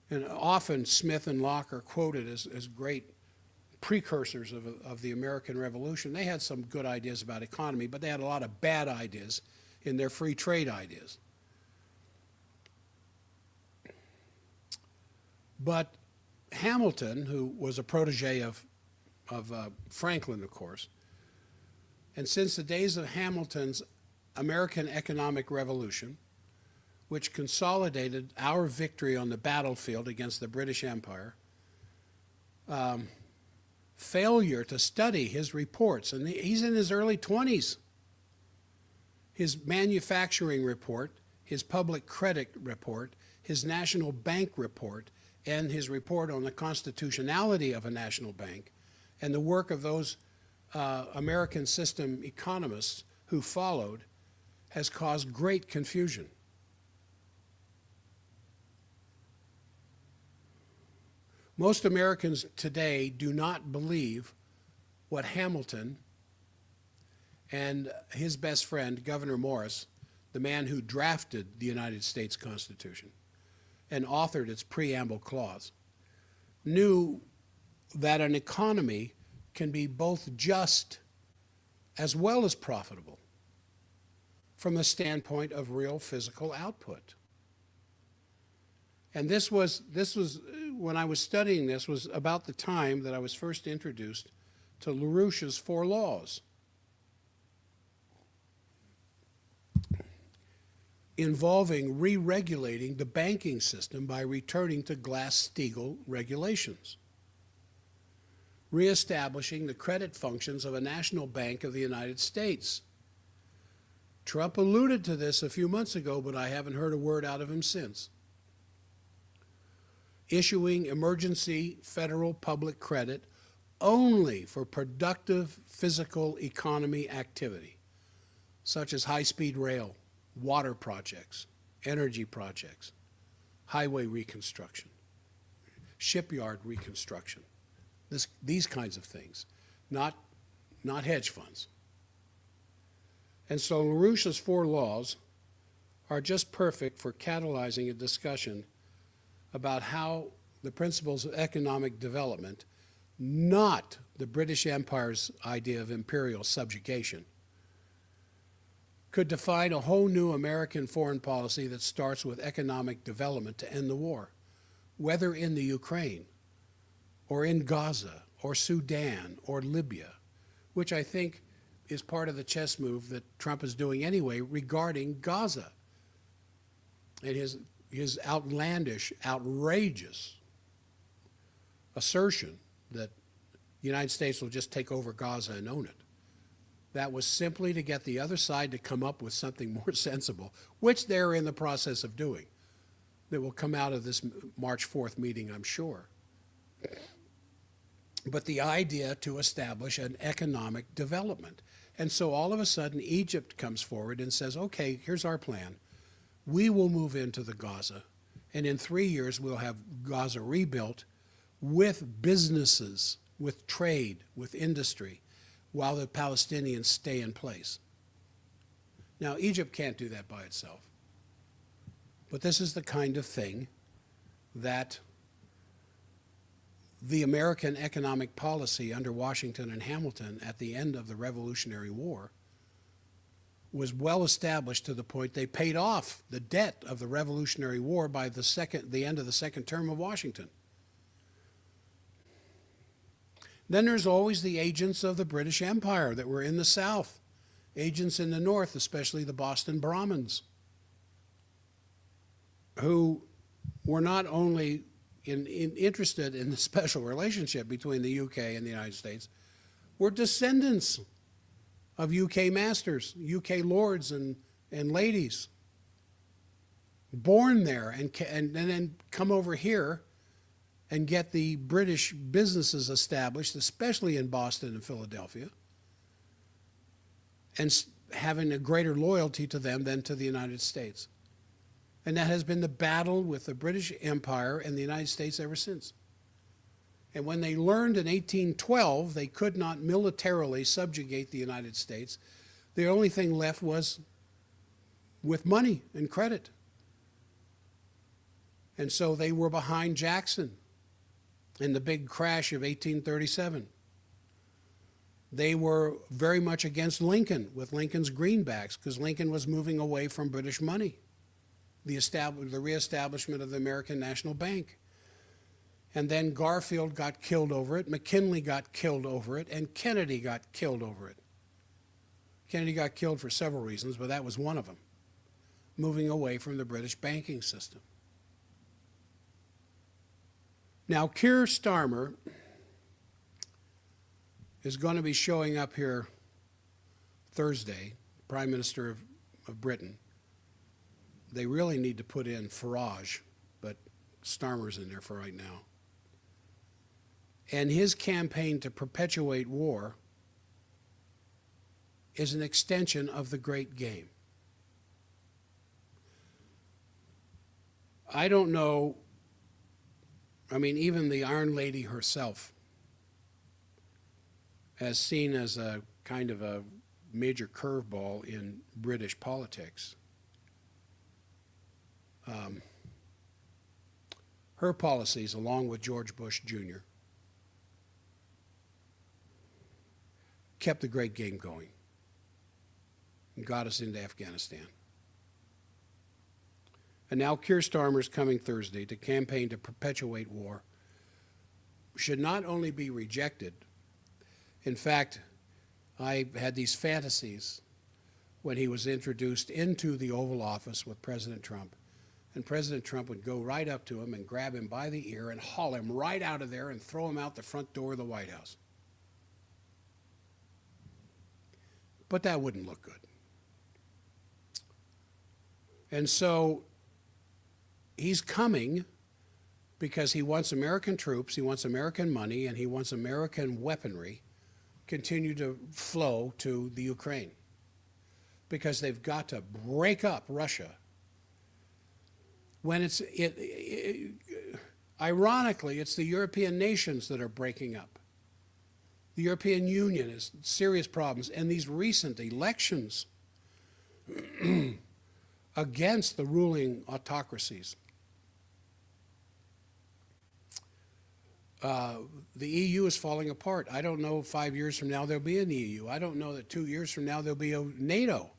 And often Smith and Locke are quoted as great precursors of the American Revolution. They had some good ideas about economy, but they had a lot of bad ideas in their free trade ideas. But Hamilton, who was a protege of Franklin, of course, and since the days of Hamilton's American Economic Revolution, which consolidated our victory on the battlefield against the British Empire, failure to study his reports, and he's in his early 20s. His manufacturing report, his public credit report, his national bank report, and his report on the constitutionality of a national bank, and the work of those American system economists who followed, has caused great confusion. Most Americans today do not believe what Hamilton and his best friend, Gouverneur Morris, the man who drafted the United States Constitution and authored its preamble clause, knew that an economy can be both just as well as profitable from the standpoint of real physical output. And this was, when I was studying this, was about the time that I was first introduced to LaRouche's 4 laws, involving re-regulating the banking system by returning to Glass-Steagall regulations, reestablishing the credit functions of a national bank of the United States. Trump alluded to this a few months ago, but I haven't heard a word out of him since. Issuing emergency federal public credit only for productive physical economy activity, such as high-speed rail, water projects, energy projects, highway reconstruction, shipyard reconstruction, these kinds of things, not hedge funds. And so LaRouche's 4 laws are just perfect for catalyzing a discussion about how the principles of economic development, not the British Empire's idea of imperial subjugation, could define a whole new American foreign policy that starts with economic development to end the war, whether in the Ukraine or in Gaza or Sudan or Libya, which I think is part of the chess move that Trump is doing anyway regarding Gaza and his outlandish, outrageous assertion that the United States will just take over Gaza and own it. That was simply to get the other side to come up with something more sensible, which they're in the process of doing, that will come out of this March 4th meeting, I'm sure. But the idea to establish an economic development. And so all of a sudden, Egypt comes forward and says, okay, here's our plan. We will move into the Gaza, and in 3 years, we'll have Gaza rebuilt with businesses, with trade, with industry, while the Palestinians stay in place. Now, Egypt can't do that by itself. But this is the kind of thing that the American economic policy under Washington and Hamilton at the end of the Revolutionary War was well established to the point they paid off the debt of the Revolutionary War by the end of the second term of Washington. Then there's always the agents of the British Empire that were in the South, agents in the North, especially the Boston Brahmins, who were not only interested in the special relationship between the UK and the United States, were descendants of UK masters, UK lords and ladies, born there and then come over here and get the British businesses established, especially in Boston and Philadelphia, and having a greater loyalty to them than to the United States. And that has been the battle with the British Empire and the United States ever since. And when they learned in 1812 they could not militarily subjugate the United States, the only thing left was with money and credit. And so they were behind Jackson in the big crash of 1837. They were very much against Lincoln with Lincoln's greenbacks because Lincoln was moving away from British money, the reestablishment of the American National Bank. And then Garfield got killed over it, McKinley got killed over it, and Kennedy got killed over it. Kennedy got killed for several reasons, but that was one of them, moving away from the British banking system. Now, Keir Starmer is going to be showing up here Thursday, Prime Minister of Britain. They really need to put in Farage, but Starmer's in there for right now. And his campaign to perpetuate war is an extension of the Great Game. I don't know, I mean, even the Iron Lady herself, as seen as a kind of a major curveball in British politics. Her policies, along with George Bush Jr., kept the Great Game going and got us into Afghanistan. And now Keir Starmer is coming Thursday to campaign to perpetuate war. Should not only be rejected. In fact, I had these fantasies when he was introduced into the Oval Office with President Trump. And President Trump would go right up to him and grab him by the ear and haul him right out of there and throw him out the front door of the White House. But that wouldn't look good. And so he's coming because he wants American troops, he wants American money, and he wants American weaponry continue to flow to the Ukraine. Because they've got to break up Russia. When ironically, it's the European nations that are breaking up. The European Union has serious problems, and these recent elections against the ruling autocracies. The EU is falling apart. I don't know if 5 years from now there'll be an EU. I don't know that 2 years from now there'll be a NATO.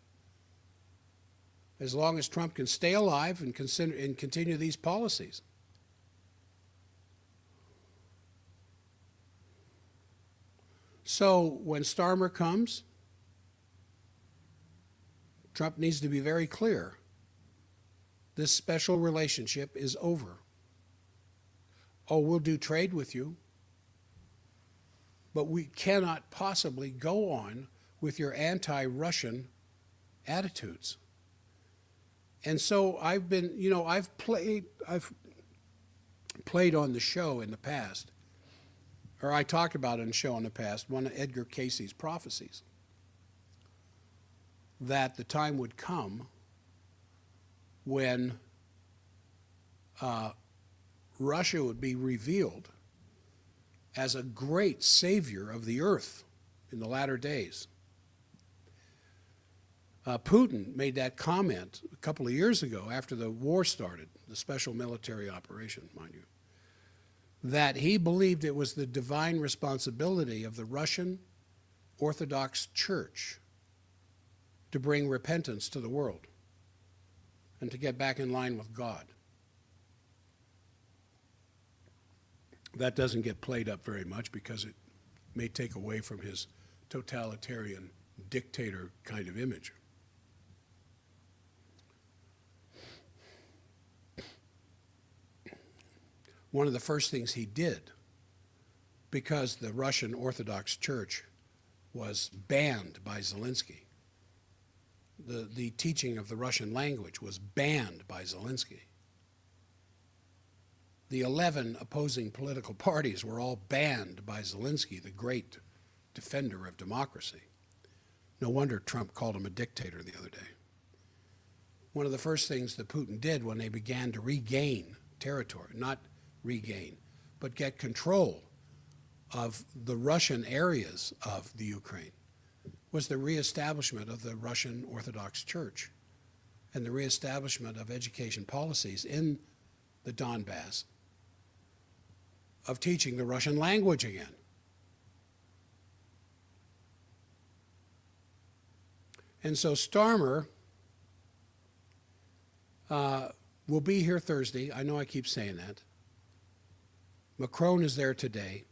As long as Trump can stay alive and continue these policies. So when Starmer comes, Trump needs to be very clear. This special relationship is over. Oh, we'll do trade with you, but we cannot possibly go on with your anti-Russian attitudes. And so I've been, you know, I've played on the show in the past, or I talked about it in the show in the past, one of Edgar Casey's prophecies, that the time would come when Russia would be revealed as a great savior of the earth in the latter days. Putin made that comment a couple of years ago after the war started, the special military operation, mind you, that he believed it was the divine responsibility of the Russian Orthodox Church to bring repentance to the world and to get back in line with God. That doesn't get played up very much because it may take away from his totalitarian dictator kind of image. One of the first things he did, because the Russian Orthodox Church was banned by Zelensky, the teaching of the Russian language was banned by Zelensky. The 11 opposing political parties were all banned by Zelensky, the great defender of democracy. No wonder Trump called him a dictator the other day. One of the first things that Putin did when they began to regain territory, not regain, but get control of the Russian areas of the Ukraine, was the reestablishment of the Russian Orthodox Church and the reestablishment of education policies in the Donbass of teaching the Russian language again. And so Starmer will be here Thursday. I know I keep saying that. Macron is there today.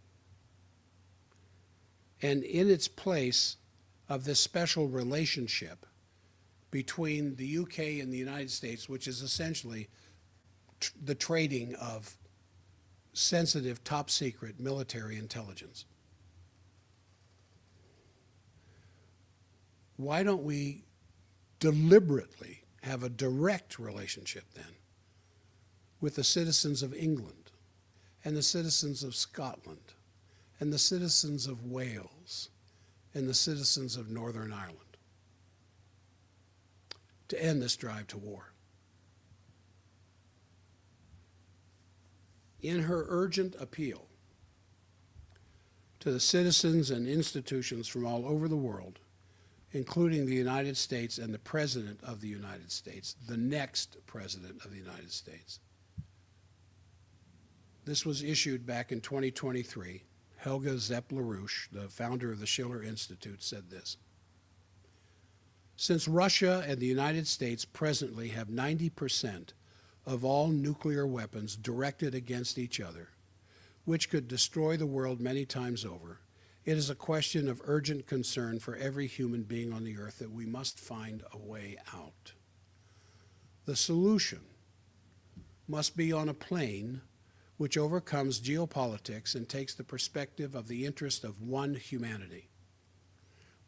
And in its place of this special relationship between the UK and the United States, which is essentially the trading of sensitive, top secret military intelligence. Why don't we deliberately have a direct relationship then with the citizens of England and the citizens of Scotland and the citizens of Wales and the citizens of Northern Ireland to end this drive to war? In her urgent appeal to the citizens and institutions from all over the world, including the United States and the President of the United States, the next President of the United States. This was issued back in 2023. Helga Zepp-LaRouche, the founder of the Schiller Institute, said this: "Since Russia and the United States presently have 90% of all nuclear weapons directed against each other, which could destroy the world many times over, it is a question of urgent concern for every human being on the earth that we must find a way out. The solution must be on a plane which overcomes geopolitics and takes the perspective of the interest of one humanity.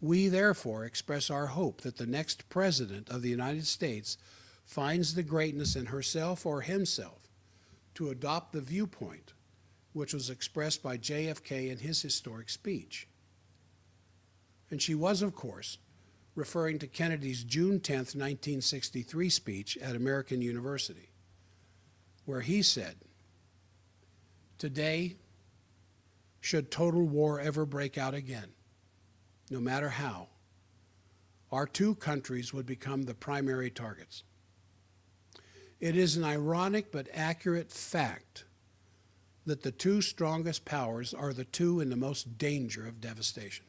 We therefore express our hope that the next President of the United States finds the greatness in herself or himself to adopt the viewpoint which was expressed by JFK in his historic speech." And she was, of course, referring to Kennedy's June 10th, 1963 speech at American University, where he said, "Today, should total war ever break out again, no matter how, our two countries would become the primary targets. It is an ironic but accurate fact that the two strongest powers are the two in the most danger of devastation.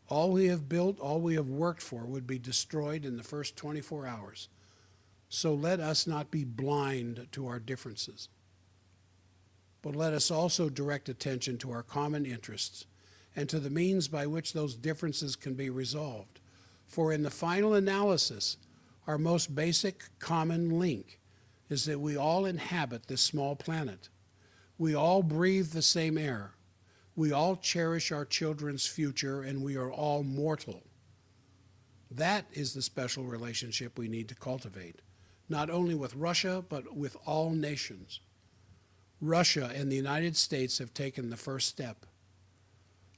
All we have built, all we have worked for would be destroyed in the first 24 hours. So let us not be blind to our differences, but let us also direct attention to our common interests and to the means by which those differences can be resolved. For in the final analysis, our most basic common link is that we all inhabit this small planet. We all breathe the same air. We all cherish our children's future, and we are all mortal. That is the special relationship we need to cultivate, not only with Russia, but with all nations. Russia and the United States have taken the first step.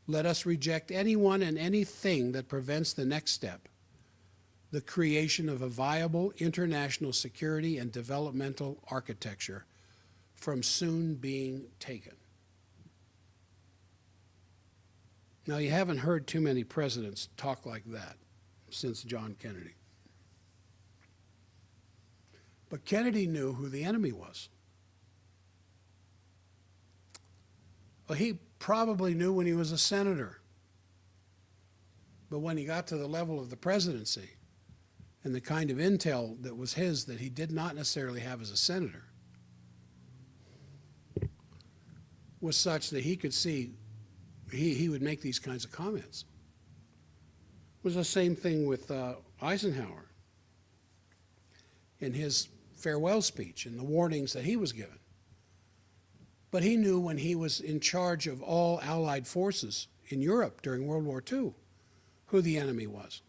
Let us reject anyone and anything that prevents the next step, the creation of a viable international security and developmental architecture, from soon being taken." Now, you haven't heard too many presidents talk like that since John Kennedy. But Kennedy knew who the enemy was. Well, he probably knew when he was a senator. But when he got to the level of the presidency and the kind of intel that was his that he did not necessarily have as a senator was such that he could see he would make these kinds of comments. It was the same thing with Eisenhower in his farewell speech and the warnings that he was given. But he knew when he was in charge of all Allied forces in Europe during World War II who the enemy was.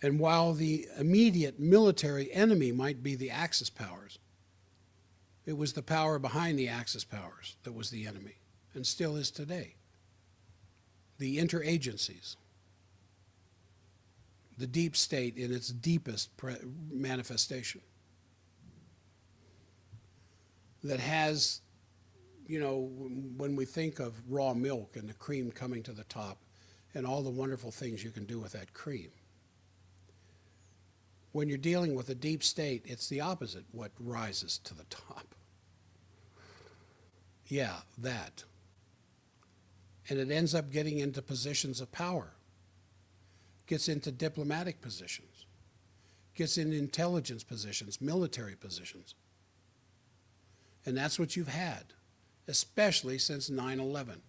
And while the immediate military enemy might be the Axis powers, it was the power behind the Axis powers that was the enemy, and still is today. The interagencies, the deep state in its deepest manifestation, that has, you know, when we think of raw milk and the cream coming to the top and all the wonderful things you can do with that cream, when you're dealing with a deep state, it's the opposite, what rises to the top. Yeah, that. And it ends up getting into positions of power, gets into diplomatic positions, gets in intelligence positions, military positions. And that's what you've had, especially since 9/11.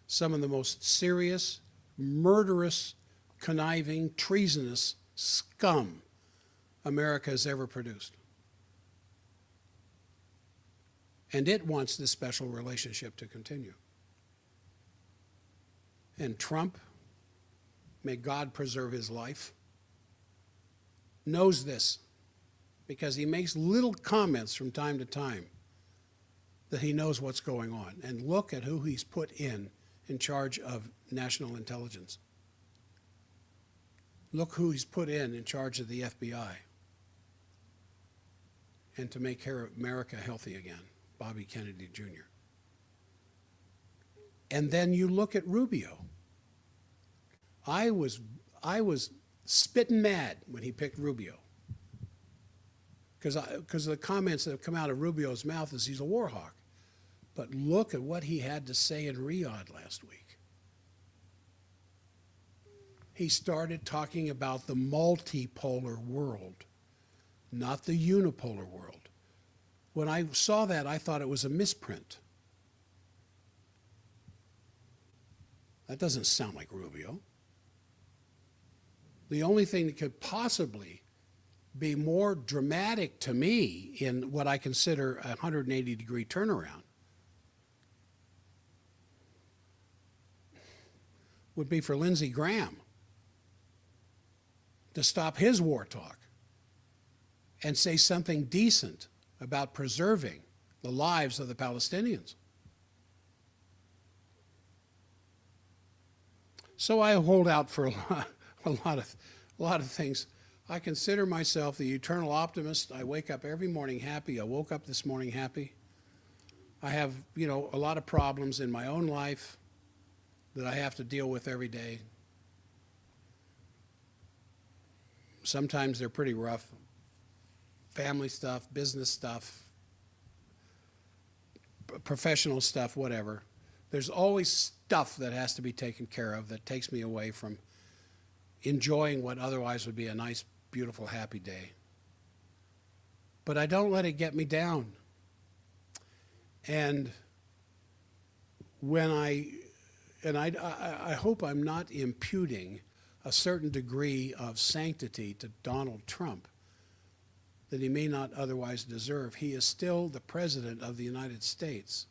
Some of the most serious, murderous, conniving, treasonous scum America has ever produced. And it wants this special relationship to continue. And Trump, may God preserve his life, knows this because he makes little comments from time to time that he knows what's going on. And look at who he's put in charge of national intelligence. Look who he's put in charge of the FBI. And to make America healthy again, Bobby Kennedy Jr. And then you look at Rubio. I was spitting mad when he picked Rubio, because the comments that have come out of Rubio's mouth is he's a war hawk. But look at what he had to say in Riyadh last week. He started talking about the multipolar world, not the unipolar world. When I saw that, I thought it was a misprint. That doesn't sound like Rubio. The only thing that could possibly be more dramatic to me in what I consider a 180-degree turnaround would be for Lindsey Graham to stop his war talk and say something decent about preserving the lives of the Palestinians. So I hold out for a lot of things. I consider myself the eternal optimist. I wake up every morning happy. I woke up this morning happy. I have, you know, a lot of problems in my own life that I have to deal with every day. Sometimes they're pretty rough. Family stuff, business stuff, professional stuff, whatever. There's always stuff that has to be taken care of that takes me away from enjoying what otherwise would be a nice, beautiful, happy day. But I don't let it get me down. And when I hope I'm not imputing a certain degree of sanctity to Donald Trump that he may not otherwise deserve. He is still the President of the United States.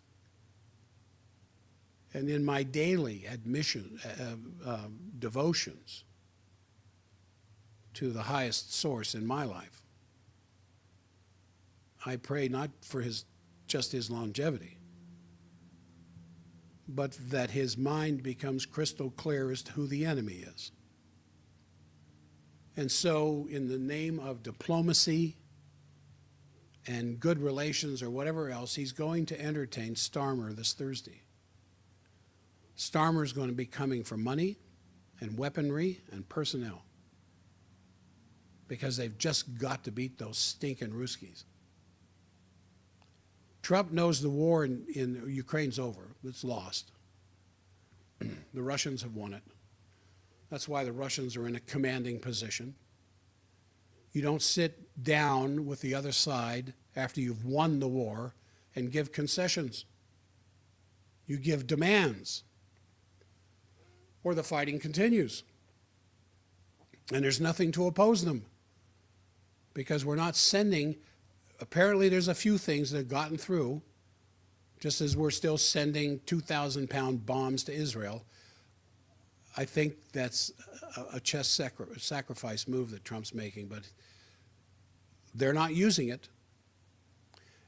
And in my daily devotions to the highest source in my life, I pray not for just his longevity, but that his mind becomes crystal clear as to who the enemy is. And so, in the name of diplomacy and good relations or whatever else, he's going to entertain Starmer this Thursday. Starmer is going to be coming for money and weaponry and personnel because they've just got to beat those stinking Ruskies. Trump knows the war in Ukraine's over. It's lost. The Russians have won it. That's why the Russians are in a commanding position. You don't sit down with the other side after you've won the war and give concessions. You give demands, or the fighting continues. And there's nothing to oppose them because we're not sending. Apparently there's a few things that have gotten through, just as we're still sending 2,000-pound bombs to Israel. I think that's a chess sacrifice move that Trump's making, but they're not using it.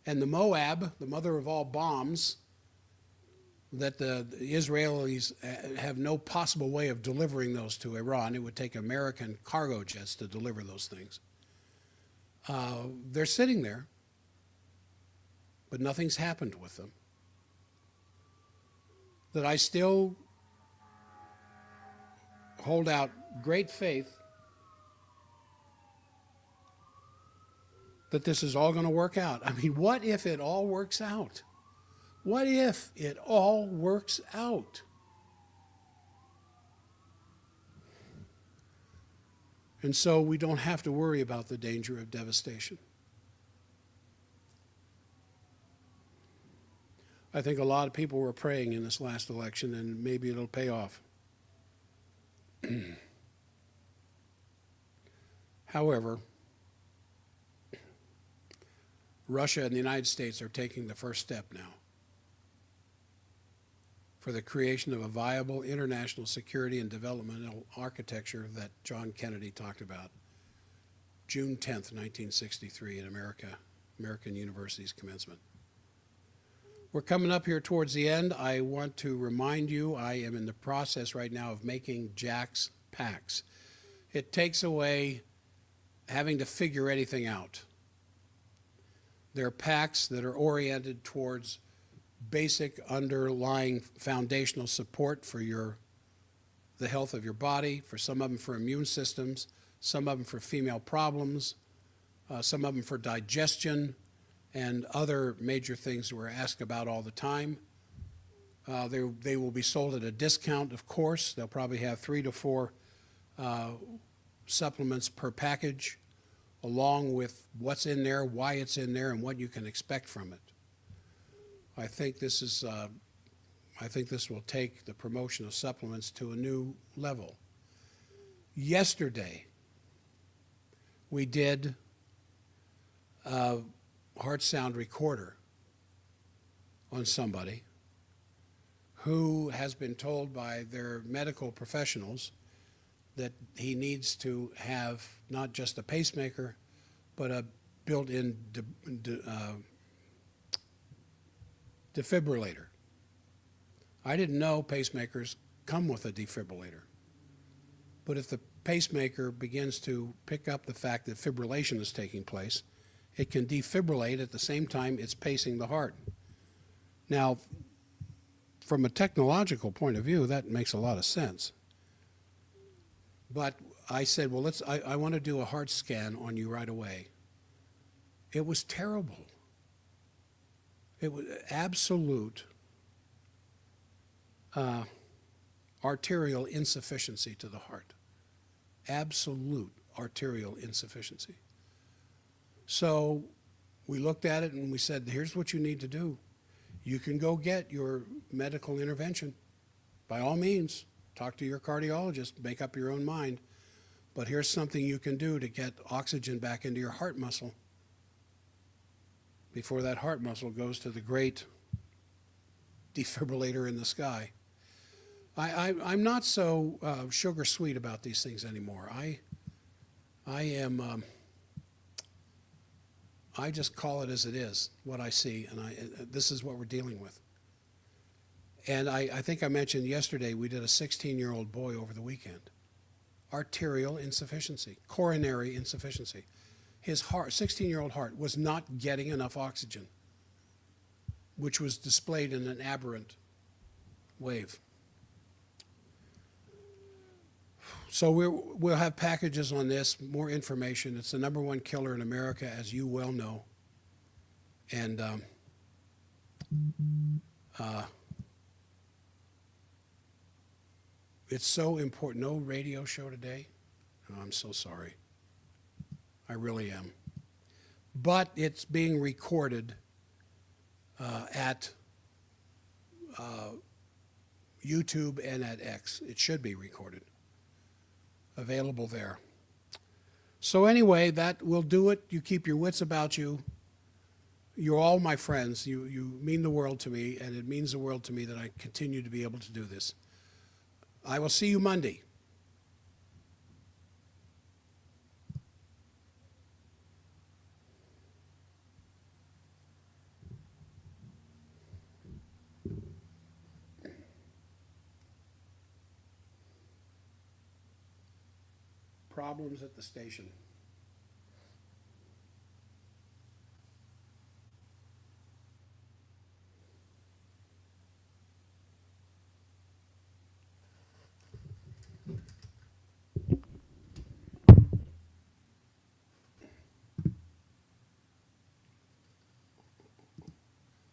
And the Moab, the mother of all bombs, that the Israelis have no possible way of delivering those to Iran. It would take American cargo jets to deliver those things. They're sitting there, but nothing's happened with them. That I still hold out great faith that this is all going to work out. I mean, what if it all works out? What if it all works out? And so we don't have to worry about the danger of devastation. I think a lot of people were praying in this last election, and maybe it'll pay off. However, Russia and the United States are taking the first step now for the creation of a viable international security and developmental architecture that John Kennedy talked about June 10th, 1963 at American University's commencement. We're coming up here towards the end. I want to remind you I am in the process right now of making Jack's packs. It takes away having to figure anything out. They're packs that are oriented towards basic underlying foundational support for the health of your body, for some of them for immune systems, some of them for female problems, some of them for digestion, and other major things we're asked about all the time. They will be sold at a discount, of course. They'll probably have 3 to 4 supplements per package, along with what's in there, why it's in there, and what you can expect from it. I think this will take the promotion of supplements to a new level. Yesterday, we did a heart sound recorder on somebody who has been told by their medical professionals that he needs to have not just a pacemaker, but a built-in defibrillator. I didn't know pacemakers come with a defibrillator. But if the pacemaker begins to pick up the fact that fibrillation is taking place, it can defibrillate at the same time it's pacing the heart. Now, from a technological point of view, that makes a lot of sense. But I said, well, I want to do a heart scan on you right away. It was terrible. It was absolute arterial insufficiency to the heart. Absolute arterial insufficiency. So we looked at it and we said, here's what you need to do. You can go get your medical intervention. By all means, talk to your cardiologist, make up your own mind. But here's something you can do to get oxygen back into your heart muscle before that heart muscle goes to the great defibrillator in the sky. I'm not so sugar sweet about these things anymore. I just call it as it is, what I see, and this is what we're dealing with. And I think I mentioned yesterday we did a 16-year-old boy over the weekend. Arterial insufficiency, coronary insufficiency. His heart, 16-year-old heart, was not getting enough oxygen, which was displayed in an aberrant wave. So we'll have packages on this, more information. It's the #1 killer in America, as you well know. And it's so important. No radio show today? Oh, I'm so sorry. I really am. But it's being recorded at YouTube and at X. It should be recorded. Available there. So anyway, that will do it. You keep your wits about you. You're all my friends. You mean the world to me, and it means the world to me that I continue to be able to do this. I will see you Monday. Problems at the station.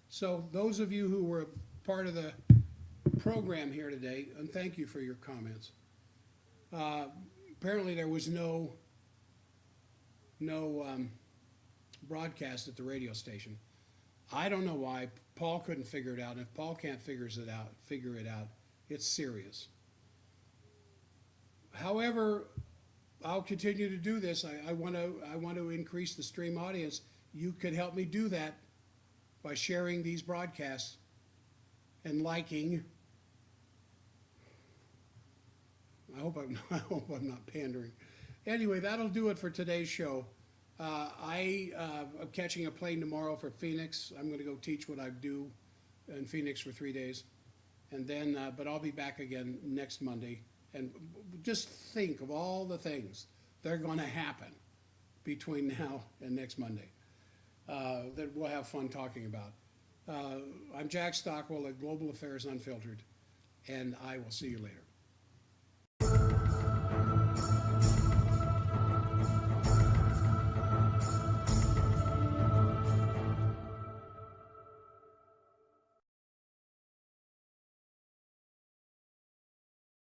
So those of you who were part of the program here today, and thank you for your comments. Apparently there was no broadcast at the radio station. I don't know why. Paul couldn't figure it out. And if Paul can't figure it out, it's serious. However, I'll continue to do this. I want to increase the stream audience. You could help me do that by sharing these broadcasts and liking. I hope I'm not pandering. Anyway, that'll do it for today's show. I am catching a plane tomorrow for Phoenix. I'm going to go teach what I do in Phoenix for 3 days, and then but I'll be back again next Monday. And just think of all the things that are going to happen between now and next Monday that we'll have fun talking about. I'm Jack Stockwell at Global Affairs Unfiltered, and I will see you later.